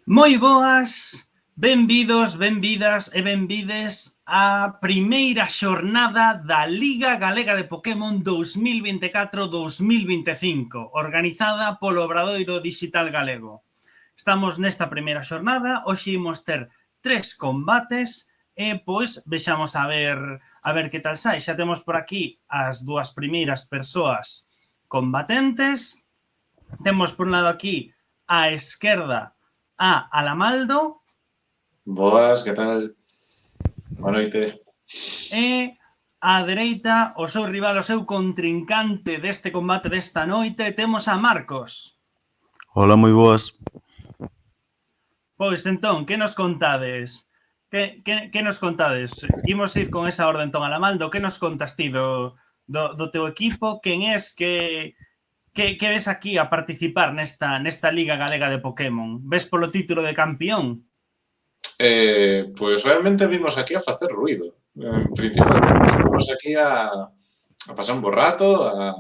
Moi boas, benvidos, benvidas e benvides á primeira xornada da Liga Galega de Pokémon 2024-2025, organizada polo Obradoiro Digital Galego. Estamos nesta primeira xornada, hoxe imos ter 3 combates e, pois, vexamos a ver que tal sai. Xa temos por aquí as dúas primeiras persoas combatentes. Temos por un lado aquí á esquerda a Alamaldo. Boas, que tal? Boa noite. E á dereita, o seu rival, o seu contrincante deste combate desta noite, temos a Marcos. Hola, moi boas. Pois entón, que nos contades? Que nos contades? Imos ir con esa orden, entón, Alamaldo. Que nos contas ti do teu equipo? Quen és? Que ves aquí a participar nesta Liga Galega de Pokémon? Ves polo título de campeón? Pois realmente vimos aquí a facer ruido, principalmente. Vimos aquí a pasar un bo rato, a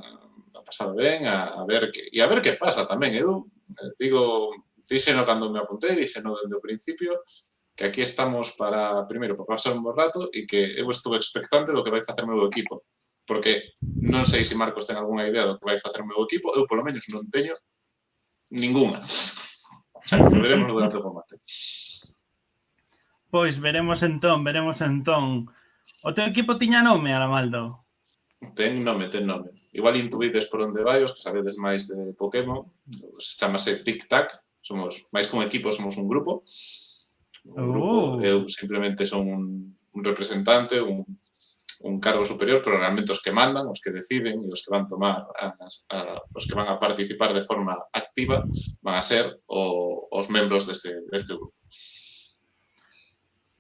pasar ben, a ver que pasa tamén. Eu díxeno cando me apuntei, díxeno desde o principio, que aquí estamos primeiro, para pasar un bo rato e que eu estuve expectante do que vai facer o meu equipo. Porque non sei se Marcos ten algunha idea do que vai facer o meu equipo, eu polo menos non teño ninguna. O sea, que veremos durante o combate. Pois veremos entón. O teu equipo tiña nome, Alamaldo? Ten nome. Igual intuídes por onde vai, os que sabedes máis de Pokémon. Chámase Tic Tac. Somos máis que un equipo, somos un grupo. Eu simplemente son un representante, un cargo superior, pero realmente os que mandan, os que deciden e os que van tomar os que van a participar de forma activa van a ser os membros deste grupo.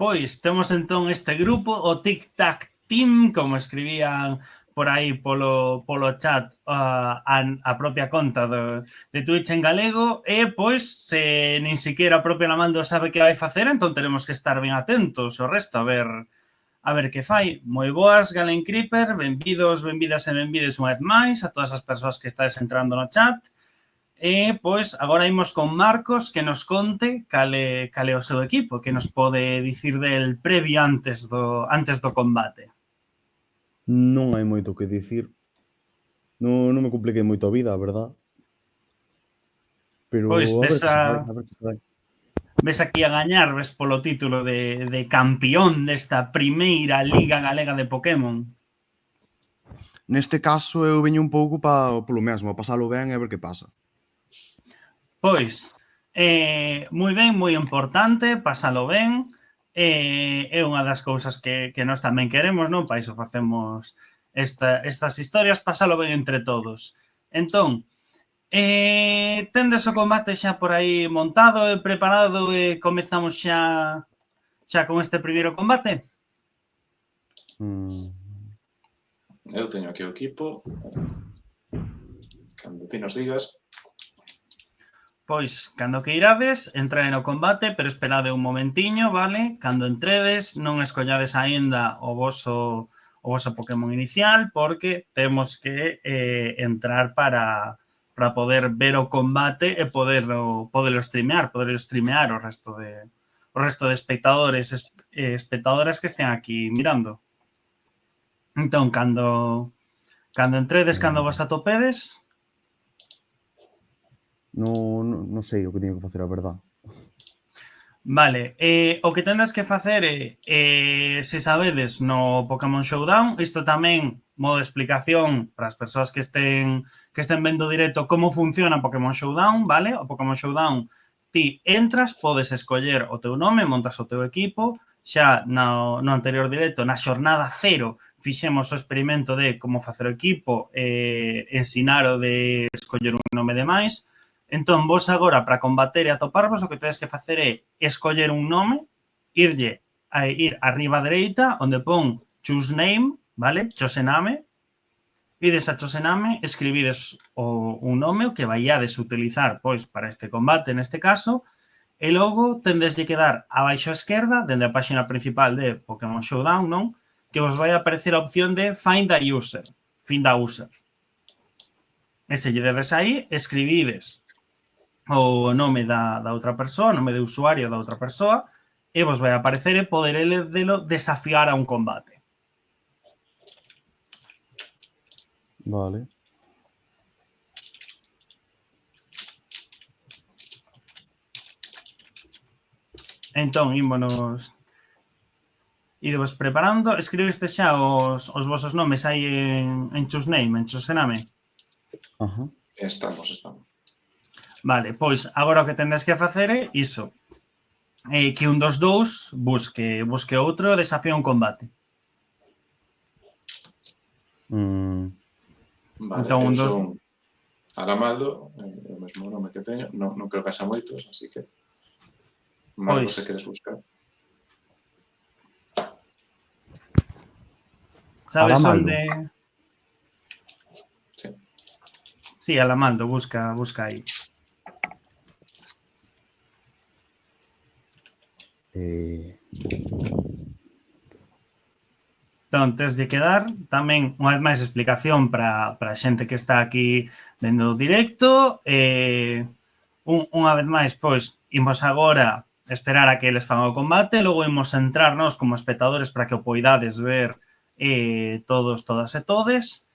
Pois temos entón este grupo, o Tic Tac Team, como escribían por aí polo chat a propia conta de Twitch en galego, e pois se nin siquiera a propia Alamaldo sabe que vai facer, entón teremos que estar ben atentos o resto a ver que fai. Moi boas, Galen Creeper, benvidos, benvidas e benvides unha vez máis a todas as persoas que estades entrando no chat. E, pois, agora imos con Marcos que nos conte cale o seu equipo, que nos pode dicir del previo antes do combate. Non hai moito que dicir. Non me compliquei moito a vida, a verdad. Pero Pois, a ver que sai. Ves aquí a gañar, ves polo título de campeón desta primeira Liga Galega de Pokémon. Neste caso, eu veño un pouco polo mesmo, a pasalo ben e a ver que pasa. Pois, moi ben, moi importante, pasalo ben. É unha das cousas que nós tamén queremos, non? Para iso facemos estas historias, pasalo ben entre todos. Entón, tendes o combate xa por aí montado e preparado e comezamos xa con este primeiro combate? Eu teño aquí o equipo. Cando ti nos digas. Pois, cando que irades, entrade no combate, pero esperade un momentiño, vale? Cando entredes, non escollades aínda o voso Pokémon inicial, porque temos que entrar para poder ver o combate e poderlo streamear o resto de espectadores e espectadoras que estén aquí mirando. Entón, cando entredes, cando vos atopedes... Non sei o que teño que facer, a verdad. Vale, o que tendes que facer é, se sabedes no Pokémon Showdown, isto tamén, modo de explicación para as persoas que estén vendo directo como funciona Pokémon Showdown, vale? O Pokémon Showdown, ti entras, podes escoller o teu nome, montas o teu equipo, xa no anterior directo, na xornada 0, fixemos o experimento de como facer o equipo, ensinar o de escoller un nome de máis. Entón, vos agora, para combater e atoparvos, o que tedes que facer é escoller un nome, ir arriba a dereita, onde pon choose name, vale? Chosename. Ides a Chosename, escribides un nome o que vaiades utilizar, pois, para este combate, neste caso, e logo tendeslle que dar abaixo a esquerda, dende a páxina principal de Pokémon Showdown, non? Que vos vai aparecer a opción de find a user, find a user. E se lle dedes aí, escribides o nome da outra persoa, nome de usuario da outra persoa, e vos vai aparecer e poderelo desafiar a un combate. Vale. Entón, ímonos... Idevos preparando. Escribiste xa os vosos nomes aí en Chusname, en Chusename. Ajá. Estamos. Vale, pois agora o que tendes que facer é iso. Que un dos dous busque outro e desafíe un combate. Vale, Entón, eu son Aramaldo, o mesmo nome que teño. Non creo que haxa moitos, así que... Marcos, se queres buscar. Sabes Aramaldo. onde... Sí. Sí, Alamaldo, busca aí. Entón, tes de quedar tamén unha vez máis explicación para a xente que está aquí vendo o directo. Unha vez máis, pois, imos agora esperar a que eles fan o combate, logo imos entrarnos como espectadores para que o poidades ver todas e todes.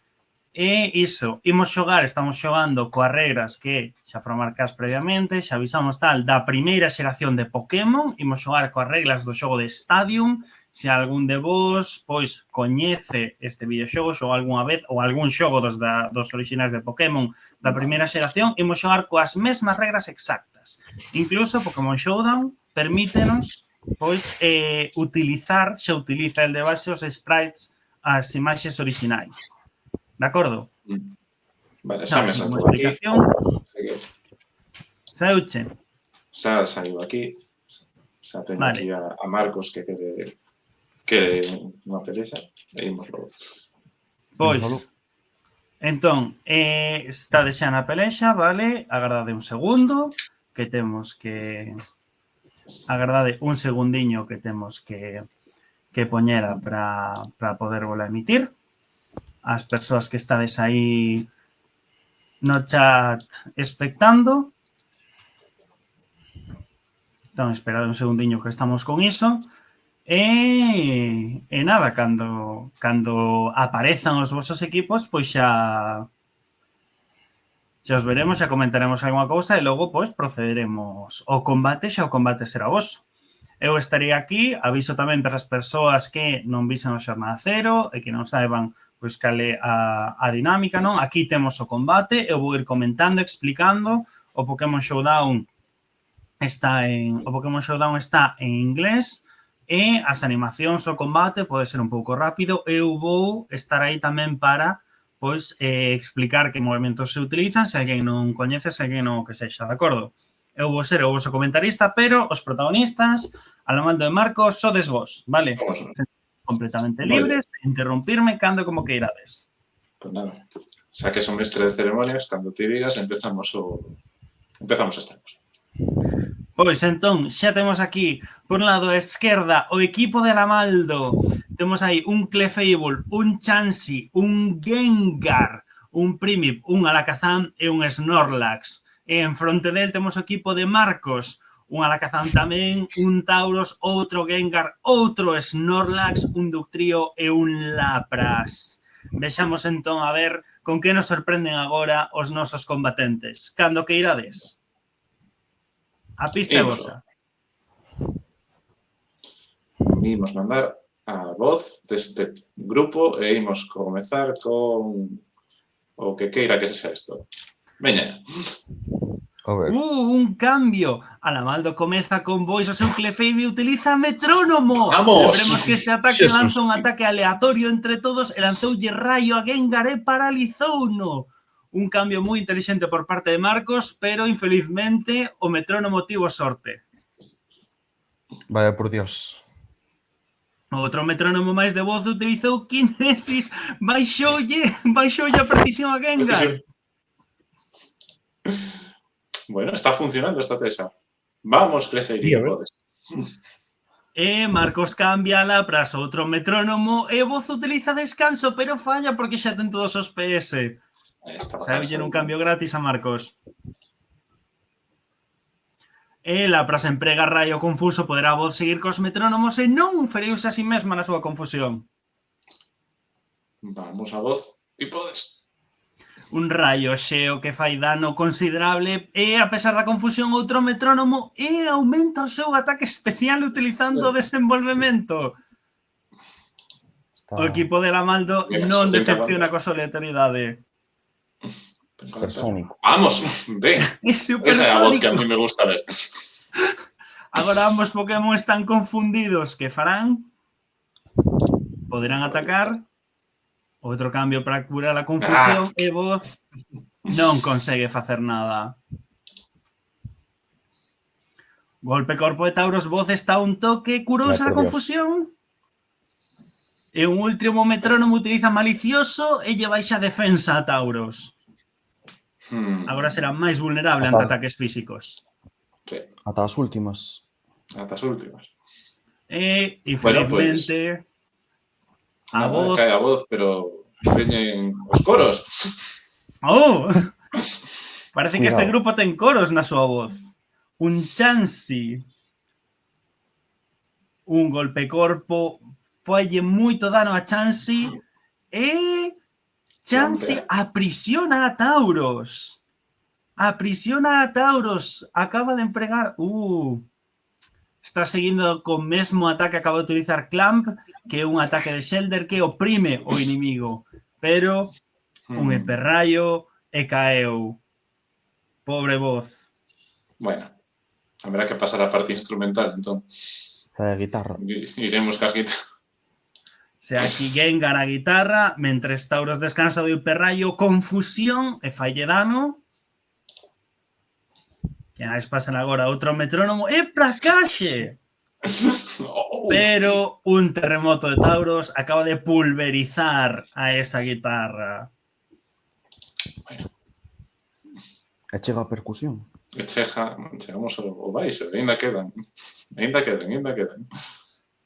E iso, imos xogar, estamos xogando coas regras que xa foron marcadas previamente, xa avisamos tal, da primeira xeración de Pokémon, imos xogar coas reglas do xogo de Stadium. Se algún de vos, pois, coñece este videoxogo, xogou algunha vez, ou algún xogo dos orixinais de Pokémon da primeira xeración, imos xogar coas mesmas regras exactas. Incluso Pokémon Showdown permítenos, pois, utilizar, xa utiliza el de base os sprites, as imaxes orixinais. De acordo? Vale, xa me saltou aquí. Saúche. Xa saiu aquí. Xa teño aquí a Marcos que quere unha pelexa e imos logo. Pois, entón, está xa na pelexa, vale? Agardade un segundo, que temos que... Agardade un segundiño que temos que poñera para poder vola emitir. As persoas que estades aí no chat expectando. Entón, esperad un segundiño que estamos con iso. E nada, cando aparezan os vosos equipos, pois xa os veremos, xa comentaremos algunha cousa e logo, pois, procederemos ao combate, xa o combate será vosso. Eu estarei aquí, aviso tamén para as persoas que non visen o Xornada Cero e que non saiban pois cale a dinámica, non? Aquí temos o combate, eu vou ir comentando, explicando. O Pokémon Showdown está en inglés e as animacións o combate pode ser un pouco rápido. Eu vou estar aí tamén para pois explicar que movimentos se utilizan, se alguén non coñece, se alguén non que sexa, de acordo? Eu vou ser o voso comentarista, pero os protagonistas, Alamaldo e Marcos, sodes vos, vale? Completamente libres, interrumpirme cando como que irades. Pues nada, xa que son mestre de ceremonias, cando te digas, empezamos esta cosa. Pois entón, xa temos aquí, por un lado a esquerda, o equipo de Alamaldo. Temos aí un Clefable, un Chansey, un Gengar, un Primip, un Alakazam e un Snorlax. E en fronte del temos o equipo de Marcos, un Alakazam tamén, un Tauros, outro Gengar, outro Snorlax, un Dugtrio e un Lapras. Vexamos entón a ver con que nos sorprenden agora os nosos combatentes. Cando que irades? A pista é vosa. Imos mandar a voz deste grupo e imos comezar con o que queira que sexa isto. Veña. A ver. Un cambio. Alamaldo comeza con voz, o seu Clefable utiliza metrónomo. Vamos. Lembremos que este ataque lanza un ataque aleatorio entre todos e lanzoulle raio a Gengar e paralizouno. Un cambio moi inteligente por parte de Marcos, pero infelizmente o metrónomo tivo sorte. Vaya por Dios. Outro metrónomo máis de voz utilizou Kinesis, baixoulle a precisión a Gengar. Bueno, está funcionando esta tesa. Vamos, crecer y podes. E Marcos cambia a Lapras outro metrónomo e o voz utiliza descanso, pero falla porque xa ten todos os PS. Sabe un cambio gratis a Marcos. Ela, para se emprega raio confuso, poderá a voz seguir cos metrónomos e non feriuse a si mesma na súa confusión. Vamos a voz. Ti podes. Un raio xeo que fai dano considerable e, a pesar da confusión, outro metrónomo e aumenta o seu ataque especial utilizando o desenvolvemento. O equipo de Lamaldo Mira, non só ten que decepciona aguantar. coa soletoriedade. Supersónico. Vamos, ven. É Esa é a voz que a supersónico. mí me gusta ver. Agora ambos Pokémon están confundidos. Que farán? Poderán atacar. Outro cambio para curar a confusión e voz non consegue facer nada. Golpe corpo de Tauros, voz está a un toque, curouse Ay, a por Dios. confusión. E un último metrónomo utiliza malicioso e lle baixa a defensa a Tauros. Agora será máis vulnerable ante ataques físicos. Sí, Ata as últimas. ata as últimas. E, Bueno, infelizmente, a Nada, voz... cae a voz, pero veñen os coros. ¡Oh! Parece que este Cuidado. grupo ten coros na súa voz. Un Chansey. Un golpe corpo. Folle moito dano a Chansey. E Chansey aprisiona a Tauros. Aprisiona a Tauros. Acaba de empregar... Está seguindo co mesmo ataque que acaba de utilizar Clamp, que é un ataque de Shelder que oprime o inimigo. Pero un eperraio e caeu. Pobre voz. Bueno, habrá que pasar a parte instrumental, entón. Sae a guitarra. Iremos cas guitarras. Se aquí Gengar a guitarra, mentres Tauros descansa do hiperraio, confusión e falle dano. Que máis pasan agora outro metrónomo e pra caxe. Pero un terremoto de Tauros acaba de pulverizar a esa guitarra. Bueno, E chega a percusión. e chegamos ao baixo, ainda quedan. Ainda quedan.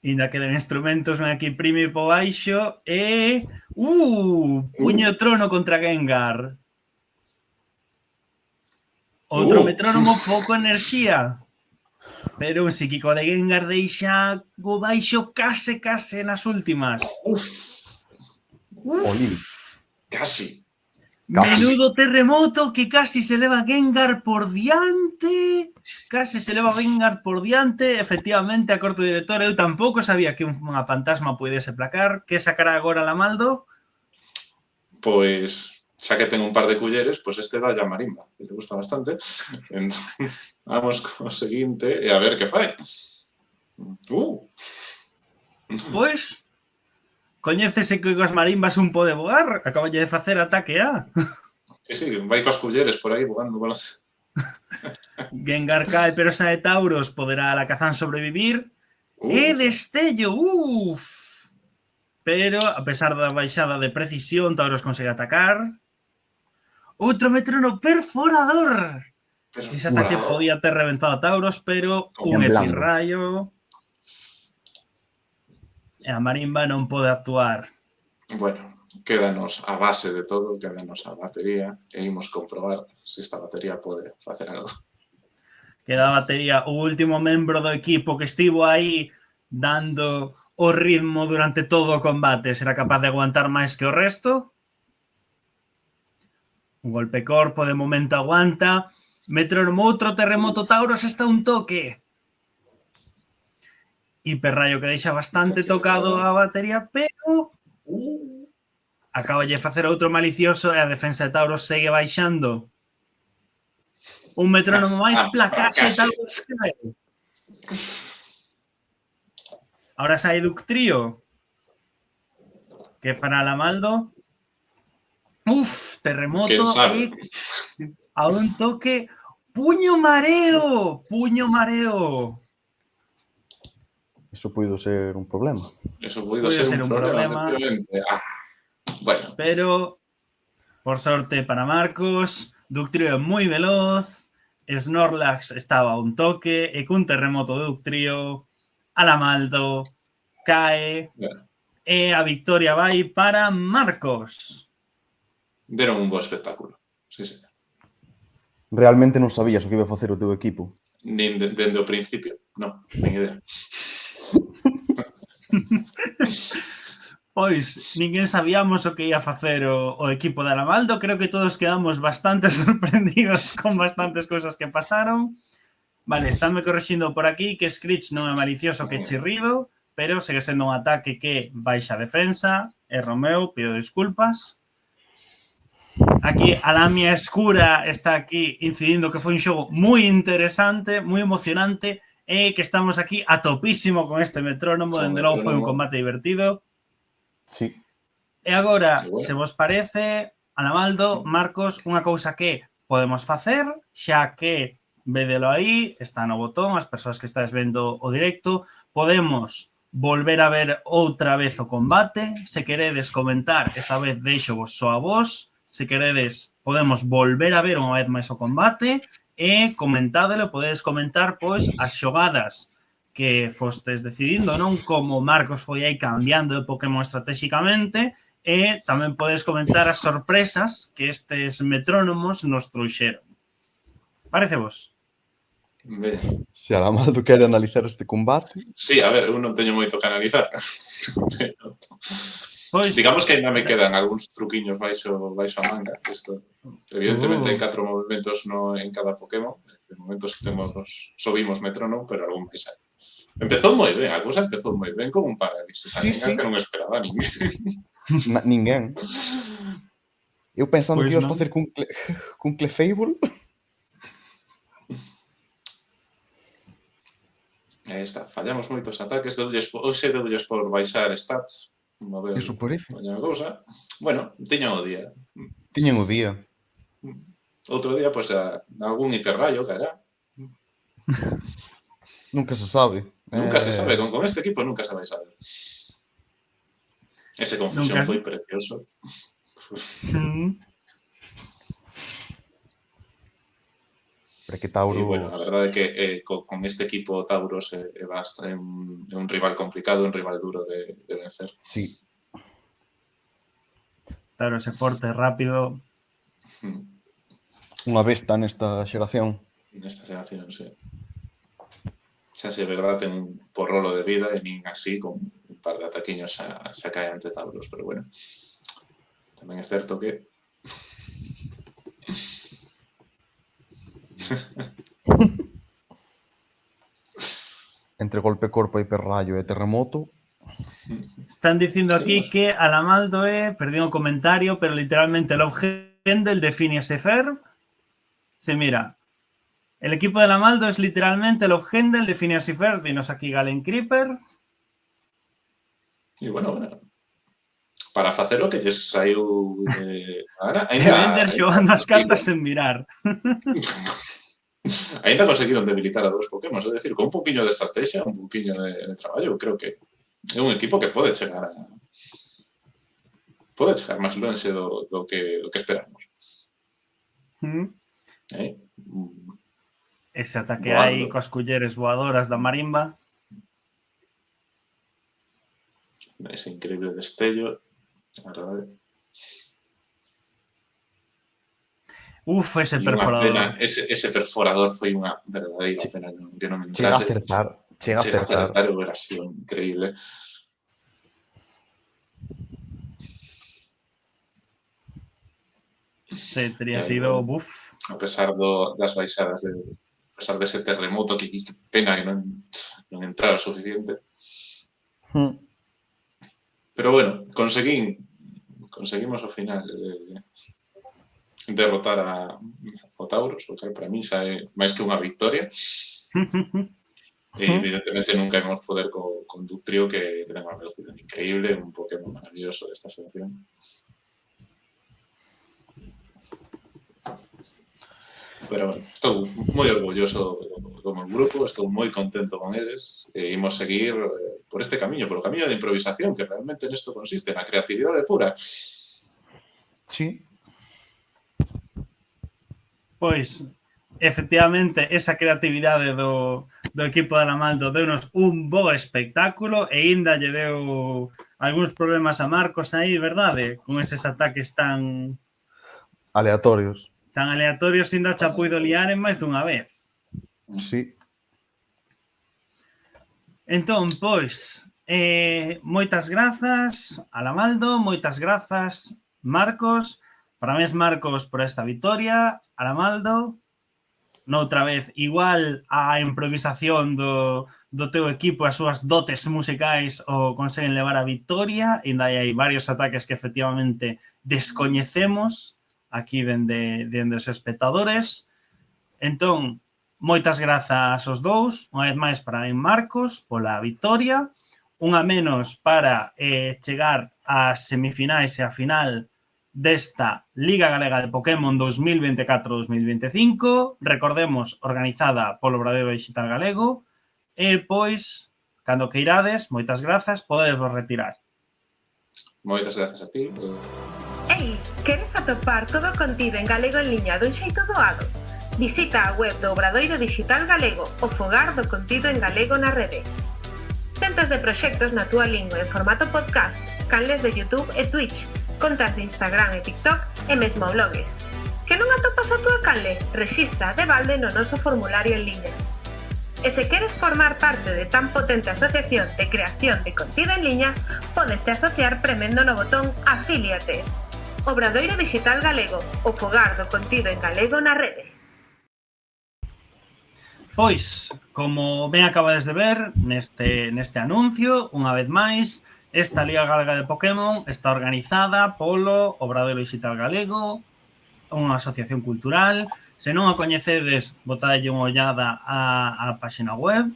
Ainda quedan instrumentos, ven aquí prime po baixo e... Puño trono contra Gengar. Outro metrónomo, pouco enerxía. Pero un psíquico de Gengar deixa o baixo case nas últimas. Olín. Casi. Menudo terremoto que casi se leva Gengar por diante. Casi se leva Gengar por diante. Efectivamente, a corto director, eu tampouco sabía que unha fantasma puidese placar. Que sacará agora Lamaldo? Pois, xa que ten un par de culleres, pois este dá a marimba, que le gusta bastante. Entón, vamos co seguinte e a ver que fai. Pois, coñécese que as marimbas un pode voar. Acaballe de facer ataque A. Sí, vai coas culleres por aí voando polo céu. Gengar cae, pero sae Tauros. Poderá Alakazam sobrevivir. E destello, Pero, a pesar da baixada de precisión, Tauros consegue atacar. Outro metrónomo perforador. Ese ataque podía ter reventado a Tauros, pero un epirraio. E a marimba non pode actuar. Bueno, quédanos a base de todo, quédanos a batería e imos comprobar se esta batería pode facer algo. Queda a batería o último membro do equipo que estivo aí dando o ritmo durante todo o combate. Será capaz de aguantar máis que o resto? Un golpe corpo, de momento aguanta. Metrónomo, outro terremoto Tauros está un toque. Hiperraio que deixa bastante tocado a batería, pero acaba de facer outro malicioso e a defensa de Tauros segue baixando. Un metrónomo máis, placaxe, Tauros cae. Ahora sai Ductrio. Que fará Lamaldo? Terremoto e a un toque. Puño mareo. Iso puido ser un problema. Eso puido ser un problema. Bueno. Pero, por sorte para Marcos, Ductrio é moi veloz, Snorlax estaba a un toque, e cun terremoto de Ductrio, Alamaldo cae, e a victoria vai para Marcos. Deron un bo espectáculo. Sí, sí. Realmente non sabías o que iba a facer o teu equipo. nin dende o principio. Non, nin idea. Pois, ninguén sabíamos o que ia facer o equipo de Aramaldo. Creo que todos quedamos bastante sorprendidos con bastantes cousas que pasaron. Vale, estánme correxindo por aquí que Screech non é malicioso que chirrido, pero segue sendo un ataque que baixa defensa. Erro meu, pido disculpas. Aquí a Lamia Escura está aquí incidindo que foi un xogo moi interesante, moi emocionante, e que estamos aquí a topísimo con este metrónomo. Dende logo foi un combate divertido. Sí. E agora, Bueno. se vos parece, Anamaldo, Marcos, unha cousa que podemos facer, xa que vedelo aí, está no botón, as persoas que estáis vendo o directo, podemos volver a ver outra vez o combate. Se queredes comentar, esta vez deixo vos só a vos. Se queredes, podemos volver a ver unha vez máis o combate e comentádelo, podedes comentar pois as xogadas que fostes decidindo, non? Como Marcos foi aí cambiando de Pokémon estratégicamente, e tamén podes comentar as sorpresas que estes metrónomos nos trouxeron. Parece vos? Ben. Se Aramaldo quere analizar este combate... Sí, a ver, eu non teño moito que analizar. Pois, Digamos que ainda me quedan algúns truquiños baixo a manga. Isto, evidentemente, hai 4 movimentos en cada Pokémon. En momentos que subimos metrónomo, pero algún máis hai. Empezou moi ben, a cousa empezou moi ben con un parálisis. Sí, sí. Que non esperaba ninguén. Ninguén. Eu pensando Pois que ibas non. facer cun Clefable. Aí está, fallamos moitos ataques. Hoxe deulles por baixar stats. A ver, Iso parece. a cousa. Bueno, tiñan o día. Tiñen o día. Outro día, pois, algún hiperrayo, cara. Nunca se sabe. Nunca se sabe, con este equipo nunca se vai saber. Ese confusión Nunca. foi precioso. Para que Tauros... E, bueno, a verdade é que con este equipo Tauros é un rival complicado, un rival duro de vencer. Sí. Claro, ese forte, rápido. Unha besta nesta xeración. Nesta xeración, sí. Xa se é verdade, ten un porrolo de vida e nin así, con un par de ataquiños xa cae ante Tauros, pero bueno. Tamén é certo que... Entre golpe corpo, hiperrayo e terremoto. Están dicindo aquí que Alamaldo perdí un comentario, pero literalmente Love Handle de Phineas y Ferb. Sí, mira. El equipo de Alamaldo es literalmente Love Handle de Phineas y Ferb. Dinos aquí Galen Creeper. E bueno, para facer o que lles saiu agora, Vender xogando as cartas sen mirar. Ainda conseguiron debilitar a dos Pokémon, é dicir, con un poquinho de estrategia, un poquinho de traballo, creo que é un equipo que pode chegar máis longe do que esperamos. Ese ataque aí coas culleres voadoras da marimba. Ese increíble destello, a verdade. Uf, ese perforador. Pena, ese perforador foi unha verdadeira pena que non entrase. Chega a acertar. Chega a acertar. Hubiera sido increíble. Sí, tería sido buf. A pesar das baixadas, a pesar dese terremoto, que pena que non entrara suficiente. Pero bueno, conseguimos ao final derrotar ao Tauros, o que para mí xa é máis que unha victoria. E evidentemente nunca íbamos poder con Dugtrio, que ten unha velocidade increíble, un Pokémon maravilloso desta selección. Pero bueno, estou moi orgulloso do meu grupo, estou moi contento con eles e imos seguir por este camiño, por o camiño de improvisación, que realmente nesto consiste, na creatividade pura. Sí. Pois, efectivamente, esa creatividade do equipo de Alamaldo deunos un bo espectáculo e ainda lle deu algúns problemas a Marcos aí, verdade? Con eses ataques tan aleatorios. Tan aleatorios, ainda xa puido liar en máis dunha vez. Sí. Entón, pois, moitas grazas, Alamaldo, moitas grazas, Marcos. Parabéns, Marcos, por esta vitoria. Alamaldo, noutra vez, igual a improvisación do teu equipo, as súas dotes musicais o conseguen levar a vitoria. Ainda hai varios ataques que efectivamente descoñecemos aquí dende os espectadores. Entón, moitas grazas aos dous, unha vez máis para Marcos pola vitoria, unha menos para chegar ás semifinais e a final desta Liga Galega de Pokémon 2024-2025, recordemos, organizada polo Obradoiro Digital Galego, e pois, cando queirades, moitas grazas, podedes vos retirar. Moitas grazas a ti. Ei, queres atopar todo o contido en galego en liña dun xeito doado? Visita a web do Obradoiro Digital Galego, o fogar do contido en galego na rede. Centos de proxectos na túa lingua en formato podcast, canles de YouTube e Twitch, contas de Instagram e TikTok e mesmo blogs. Que non atopas a túa canle? Rexistra de balde no noso formulario en liña. E se queres formar parte de tan potente asociación de creación de contido en liña, podes te asociar premendo no botón Afíliate. Obradoiro Digital Galego, o fogar do contido en galego na rede. Pois, como ben acabades de ver neste anuncio, unha vez máis, esta Liga Galega de Pokémon está organizada polo Obradoiro Digital Galego, unha asociación cultural. Se non a coñecedes, botadelle unha ollada á página web.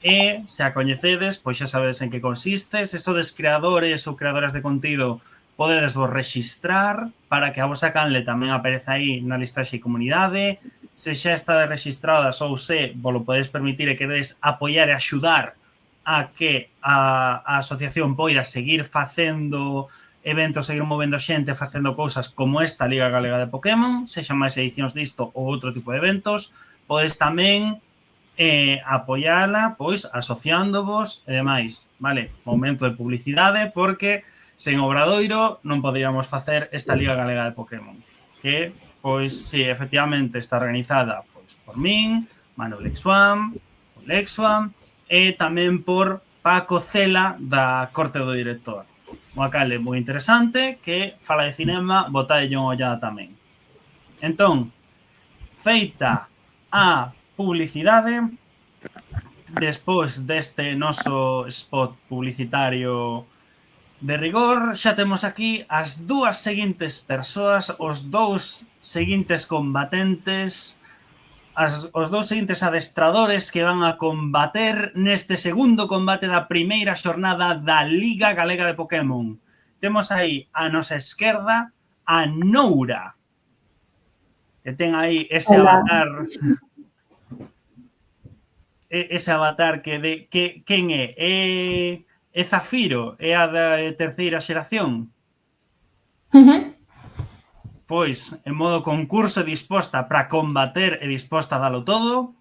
E se a coñecedes, pois xa sabedes en que consiste. Se sodes creadores ou creadoras de contido, podedes vos registrar para que a vosa canle tamén apareza aí na listaxe de comunidade. Se xa estades registradas ou se vos lo podedes permitir e queredes apoiar e axudar a que a asociación poida seguir facendo eventos, seguir movendo xente, facendo cousas como esta Liga Galega de Pokémon, sexan máis edicións disto ou outro tipo de eventos, podes tamén apoiala, pois, asociándovos e demais, vale? Momento de publicidade, porque sen Obradoiro non poderíamos facer esta Liga Galega de Pokémon, que, pois, sí, efectivamente está organizada pois, por min, Manuel Lexuam, e tamén por Paco Cela da Corte do Director. Unha canle moi interesante que fala de cinema, botadelle unha ollada tamén. Entón, feita a publicidade, despois deste noso spot publicitario de rigor, xa temos aquí as dúas seguintes persoas, os dous seguintes combatentes, os dous seguintes adestradores que van a combater neste segundo combate da primeira xornada da Liga Galega de Pokémon. Temos aí a nosa esquerda a Noura, que ten aí ese avatar... Ese avatar que quen é? É Zafiro? É a da terceira xeración? Pois, en modo concurso, disposta para combater e disposta a dalo todo.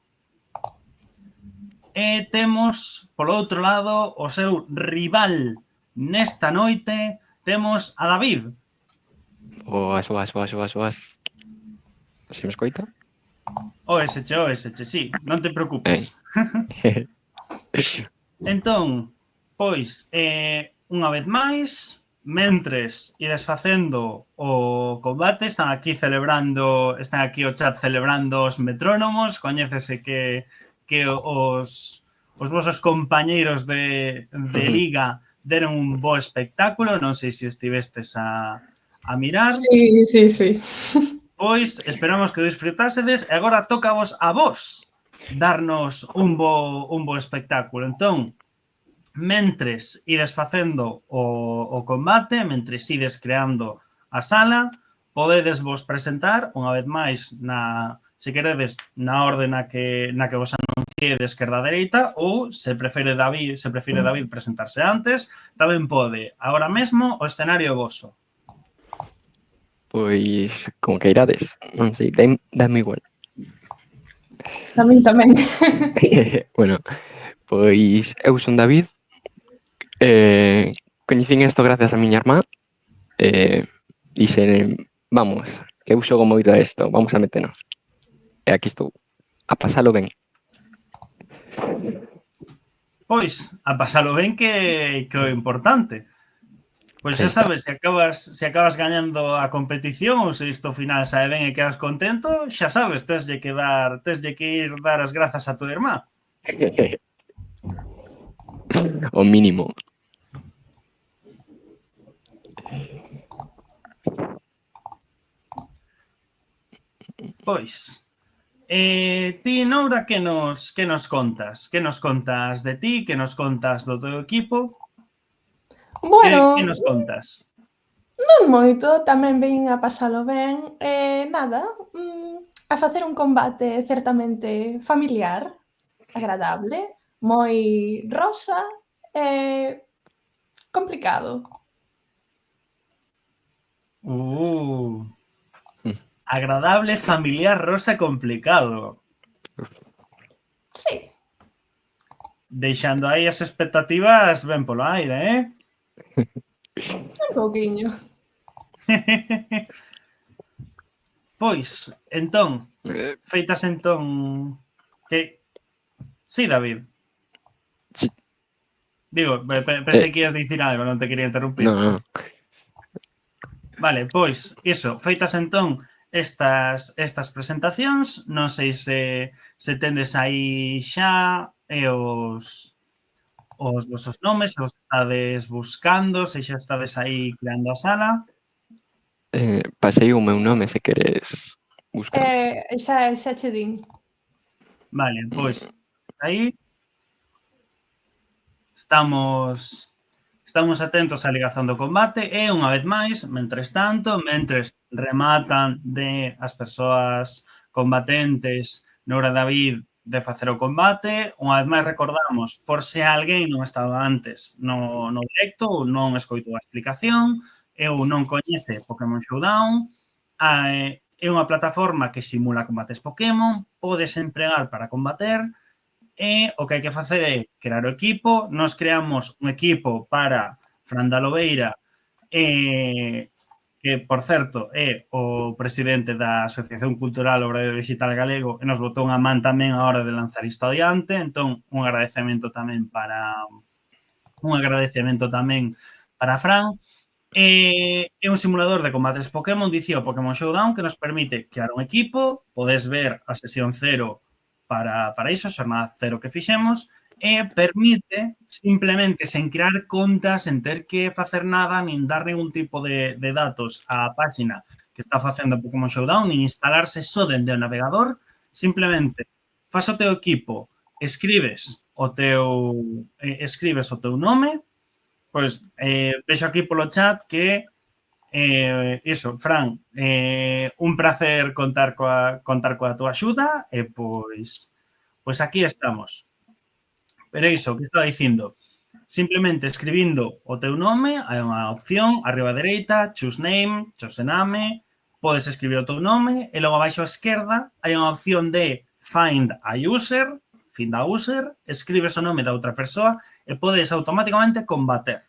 E temos, polo outro lado, o seu rival nesta noite, temos a David. Boas. Se me escoita? Oeseche, sí, non te preocupes. Entón, pois, unha vez máis, mentres ides facendo o combate, están aquí o chat celebrando os metrónomos, coñécese que os vosos compañeiros de liga deron un bo espectáculo, non sei se estivestes a mirar. Sí. Pois esperamos que disfrutásedes e agora tócavos a vos darnos un bo espectáculo. Entón, mentres ides facendo o combate, mentres ides creando a sala, podedes vos presentar unha vez máis se queredes na orde na que vos anunciei de esquerda a dereita, ou se prefire David presentarse antes, tamén pode. Agora mesmo o escenario voso. Pois, como que irades, non sei, dame igual. A min tamén. Bueno, pois eu son David, coñecín isto gracias a miña irmá, dixen, vamos, que eu xogo moito a isto, vamos a meternos. E aquí estou, a pasalo ben. Pois, a pasalo ben que é o importante. Pois xa sabes, se acabas gañando a competición ou se isto ao final sae ben e quedas contento, xa sabes, teslle que ir dar as grazas a tu irmá. O mínimo. Pois, ti, Noura, que nos contas? Que nos contas de ti? Que nos contas do teu equipo? Bueno, Que nos contas? non moito, tamén vin a pasalo ben. Nada, a facer un combate certamente familiar, agradable, moi rosa e complicado. Agradable, familiar, rosa, complicado. Sí, Deixando aí as expectativas ben polo aire, un pouquiño. Pois, entón, feitas entón... Que... Sí, David. Sí. Digo, pensei que ias dicir algo, non te quería interrumpir. No. Vale, pois, iso, feitas entón estas presentacións, non sei se tendes aí xa os vosos nomes, se os estades buscando, se xa estades aí creando a sala. Pasei o meu nome se queres buscar. Xa che din. Vale, pois aí estamos atentos á ligazón do combate e, unha vez máis, mentres rematan de as persoas combatentes Noura e David de facer o combate, unha vez máis recordamos, por se alguén non estaba antes no directo ou non escoitou a explicación ou non coñece Pokémon Showdown, é unha plataforma que simula combates Pokémon, podes empregar para combater. E o que hai que facer é crear o equipo. Nos creamos un equipo para Fran da Lobeira, que, por certo, é o presidente da Asociación Cultural Obradoiro Dixital Galego e nos botou unha man tamén a hora de lanzar isto adiante. Entón, un agradecemento tamén para Fran. É un simulador de combates Pokémon, dicía o Pokémon Showdown, que nos permite crear un equipo. Podes ver a sesión 0 para iso, xornada 0 que fixemos, e permite simplemente sen crear contas, sen ter que facer nada, nin dar ningún tipo de datos á páxina que está facendo Pokémon Showdown, nin instalarse só dende o navegador, simplemente faz o teu equipo, escribes o teu nome, pois vexo aquí polo chat que iso, Fran, un placer contar coa túa axuda e pois aquí estamos. Pero iso, que estaba dicindo, simplemente escribindo o teu nome, hai unha opción, arriba a dereita, choose name, podes escribir o teu nome, e logo abaixo a esquerda hai unha opción de find a user, escribes o nome da outra persoa e podes automáticamente combater.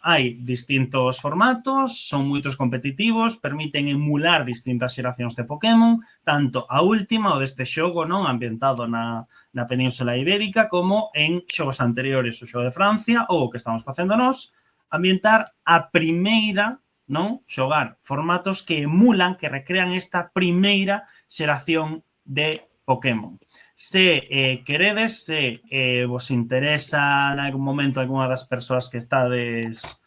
Hai distintos formatos, son moitos competitivos, permiten emular distintas xeracións de Pokémon, tanto a última, o deste xogo, non ambientado na Península Ibérica, como en xogos anteriores, o xogo de Francia, ou o que estamos facendo nós, ambientar a primeira, non? Xogar formatos que emulan, que recrean esta primeira xeración de Pokémon. Se queredes, se vos interesa en algún momento algunha das persoas que estades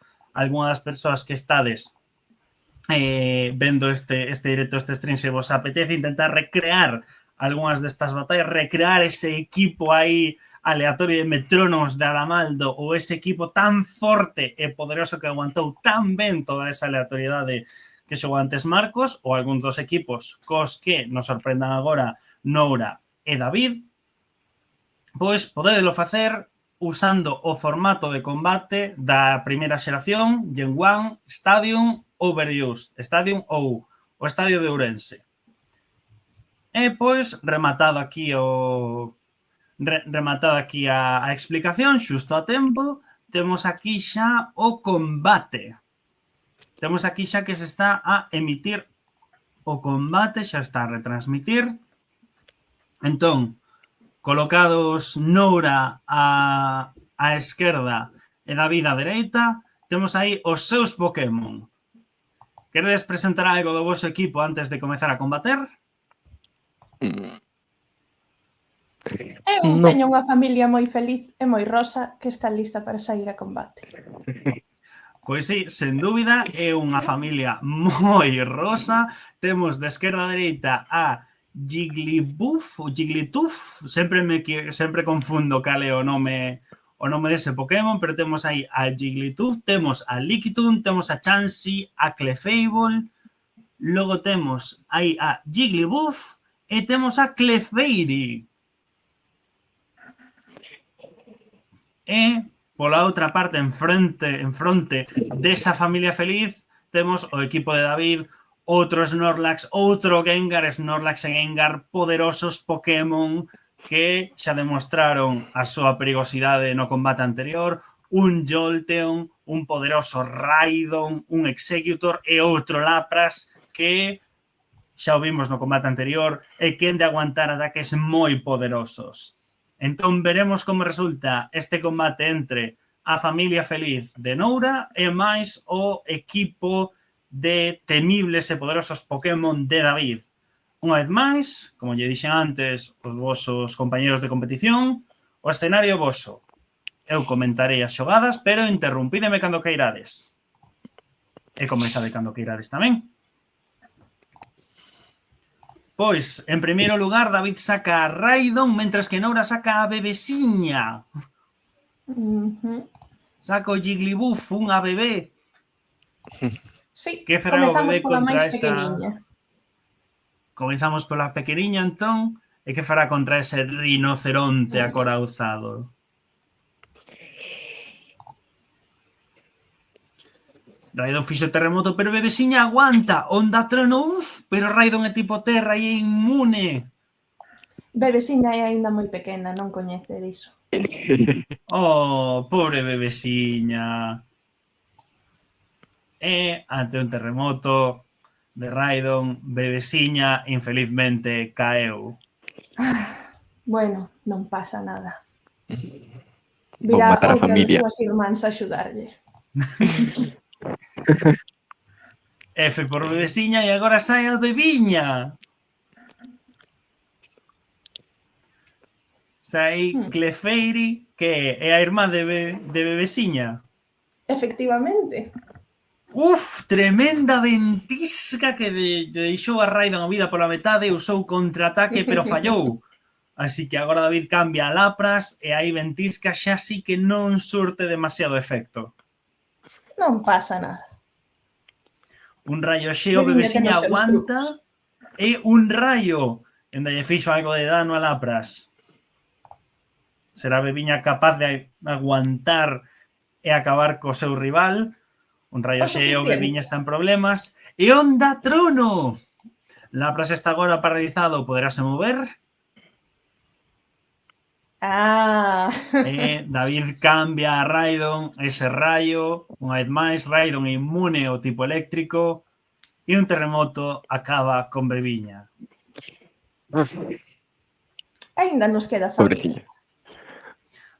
vendo este directo, este stream, se vos apetece intentar recrear algunhas destas batallas, recrear ese equipo aí aleatorio de metrónomos de Alamaldo ou ese equipo tan forte e poderoso que aguantou tan ben toda esa aleatoriedade que xogou antes Marcos, ou algún dos equipos cos que nos sorprendan agora Noura e David, pois podedelo facer usando o formato de combate da primeira xeración, Gen 1, Stadium Overused, Stadium ou o Estadio de Ourense. E, pois, rematada aquí a explicación, xusto a tempo, temos aquí xa o combate. Temos aquí xa que se está a emitir o combate, xa está a retransmitir. Entón, colocados Noura a esquerda e David a dereita, temos aí os seus Pokémon. Queredes presentar algo do vosso equipo antes de comezar a combater? Eu No. teño unha familia moi feliz e moi rosa que está lista para sair a combate. Pois sí, sen dúbida, é unha familia moi rosa. Temos de esquerda a dereita a Jigglypuff ou Jigglytuff, sempre confundo cal é o nome dese Pokémon, pero temos aí a Jigglytuff, temos a Lickitung, temos a Chansey, a Clefable, logo temos aí a Jigglypuff e temos a Clefairy. E pola outra parte, en fronte desa familia feliz, temos o equipo de David, outro Snorlax, outro Gengar, Snorlax e Gengar, poderosos Pokémon que xa demostraron a súa perigosidade no combate anterior, un Jolteon, un poderoso Raidon, un Exeggutor e outro Lapras que xa o vimos no combate anterior e quen de aguantar ataques moi poderosos. Entón veremos como resulta este combate entre a familia feliz de Noura e máis o equipo de temibles e poderosos Pokémon de David. Unha vez máis, como lle dixen antes os vosos compañeros de competición, o escenario voso. Eu comentarei as xogadas, pero interrumpídeme cando queirades. E comezade cando queirades tamén. Pois, en primeiro lugar, David saca a Raidon, mentres que Noura saca a bebesiña. Saca o Jigglypuff, unha bebé. Sí, Que fará o comezamos bebé pola contra máis esa... pequeniña. Comezamos pola pequeniña, entón, e que fará contra ese rinoceronte acorauzado? Raidon fixo terremoto, pero bebesiña aguanta. Onda trono, pero Raidon é tipo terra e é inmune. Bebesiña é aínda moi pequena, non coñece diso. Oh, pobre bebesiña. E ante un terremoto de Raidon, bebesiña infelizmente caeu. Bueno, non pasa nada. Vou Virá matar a outra das familia. súas irmáns a axudarlle. F por bebesiña e agora sai a bebiña. Sai Clefairy, que é a irmá de bebesiña. Efectivamente. Uf, tremenda ventisca que deixou a Raidon a vida pola metade, usou contraataque, pero fallou. Así que agora David cambia a Lapras e aí ventisca xa sí que non surte demasiado efecto. Non pasa nada. Un rayo xeo, Bebiña ten bebesiña os seus aguanta trucos. e un rayo en dalle fixo algo de dano a Lapras. Será Bebiña capaz de aguantar e acabar co seu rival. Un rayo xeo, Bebiña está en problemas. E onda trono! Lapras está agora paralizado, poderase mover. E David cambia a Raidon, ese rayo, unha vez máis, Raidon inmune ao tipo eléctrico e un terremoto acaba con Bebiña. Aínda nos queda familia. Pobrecilla.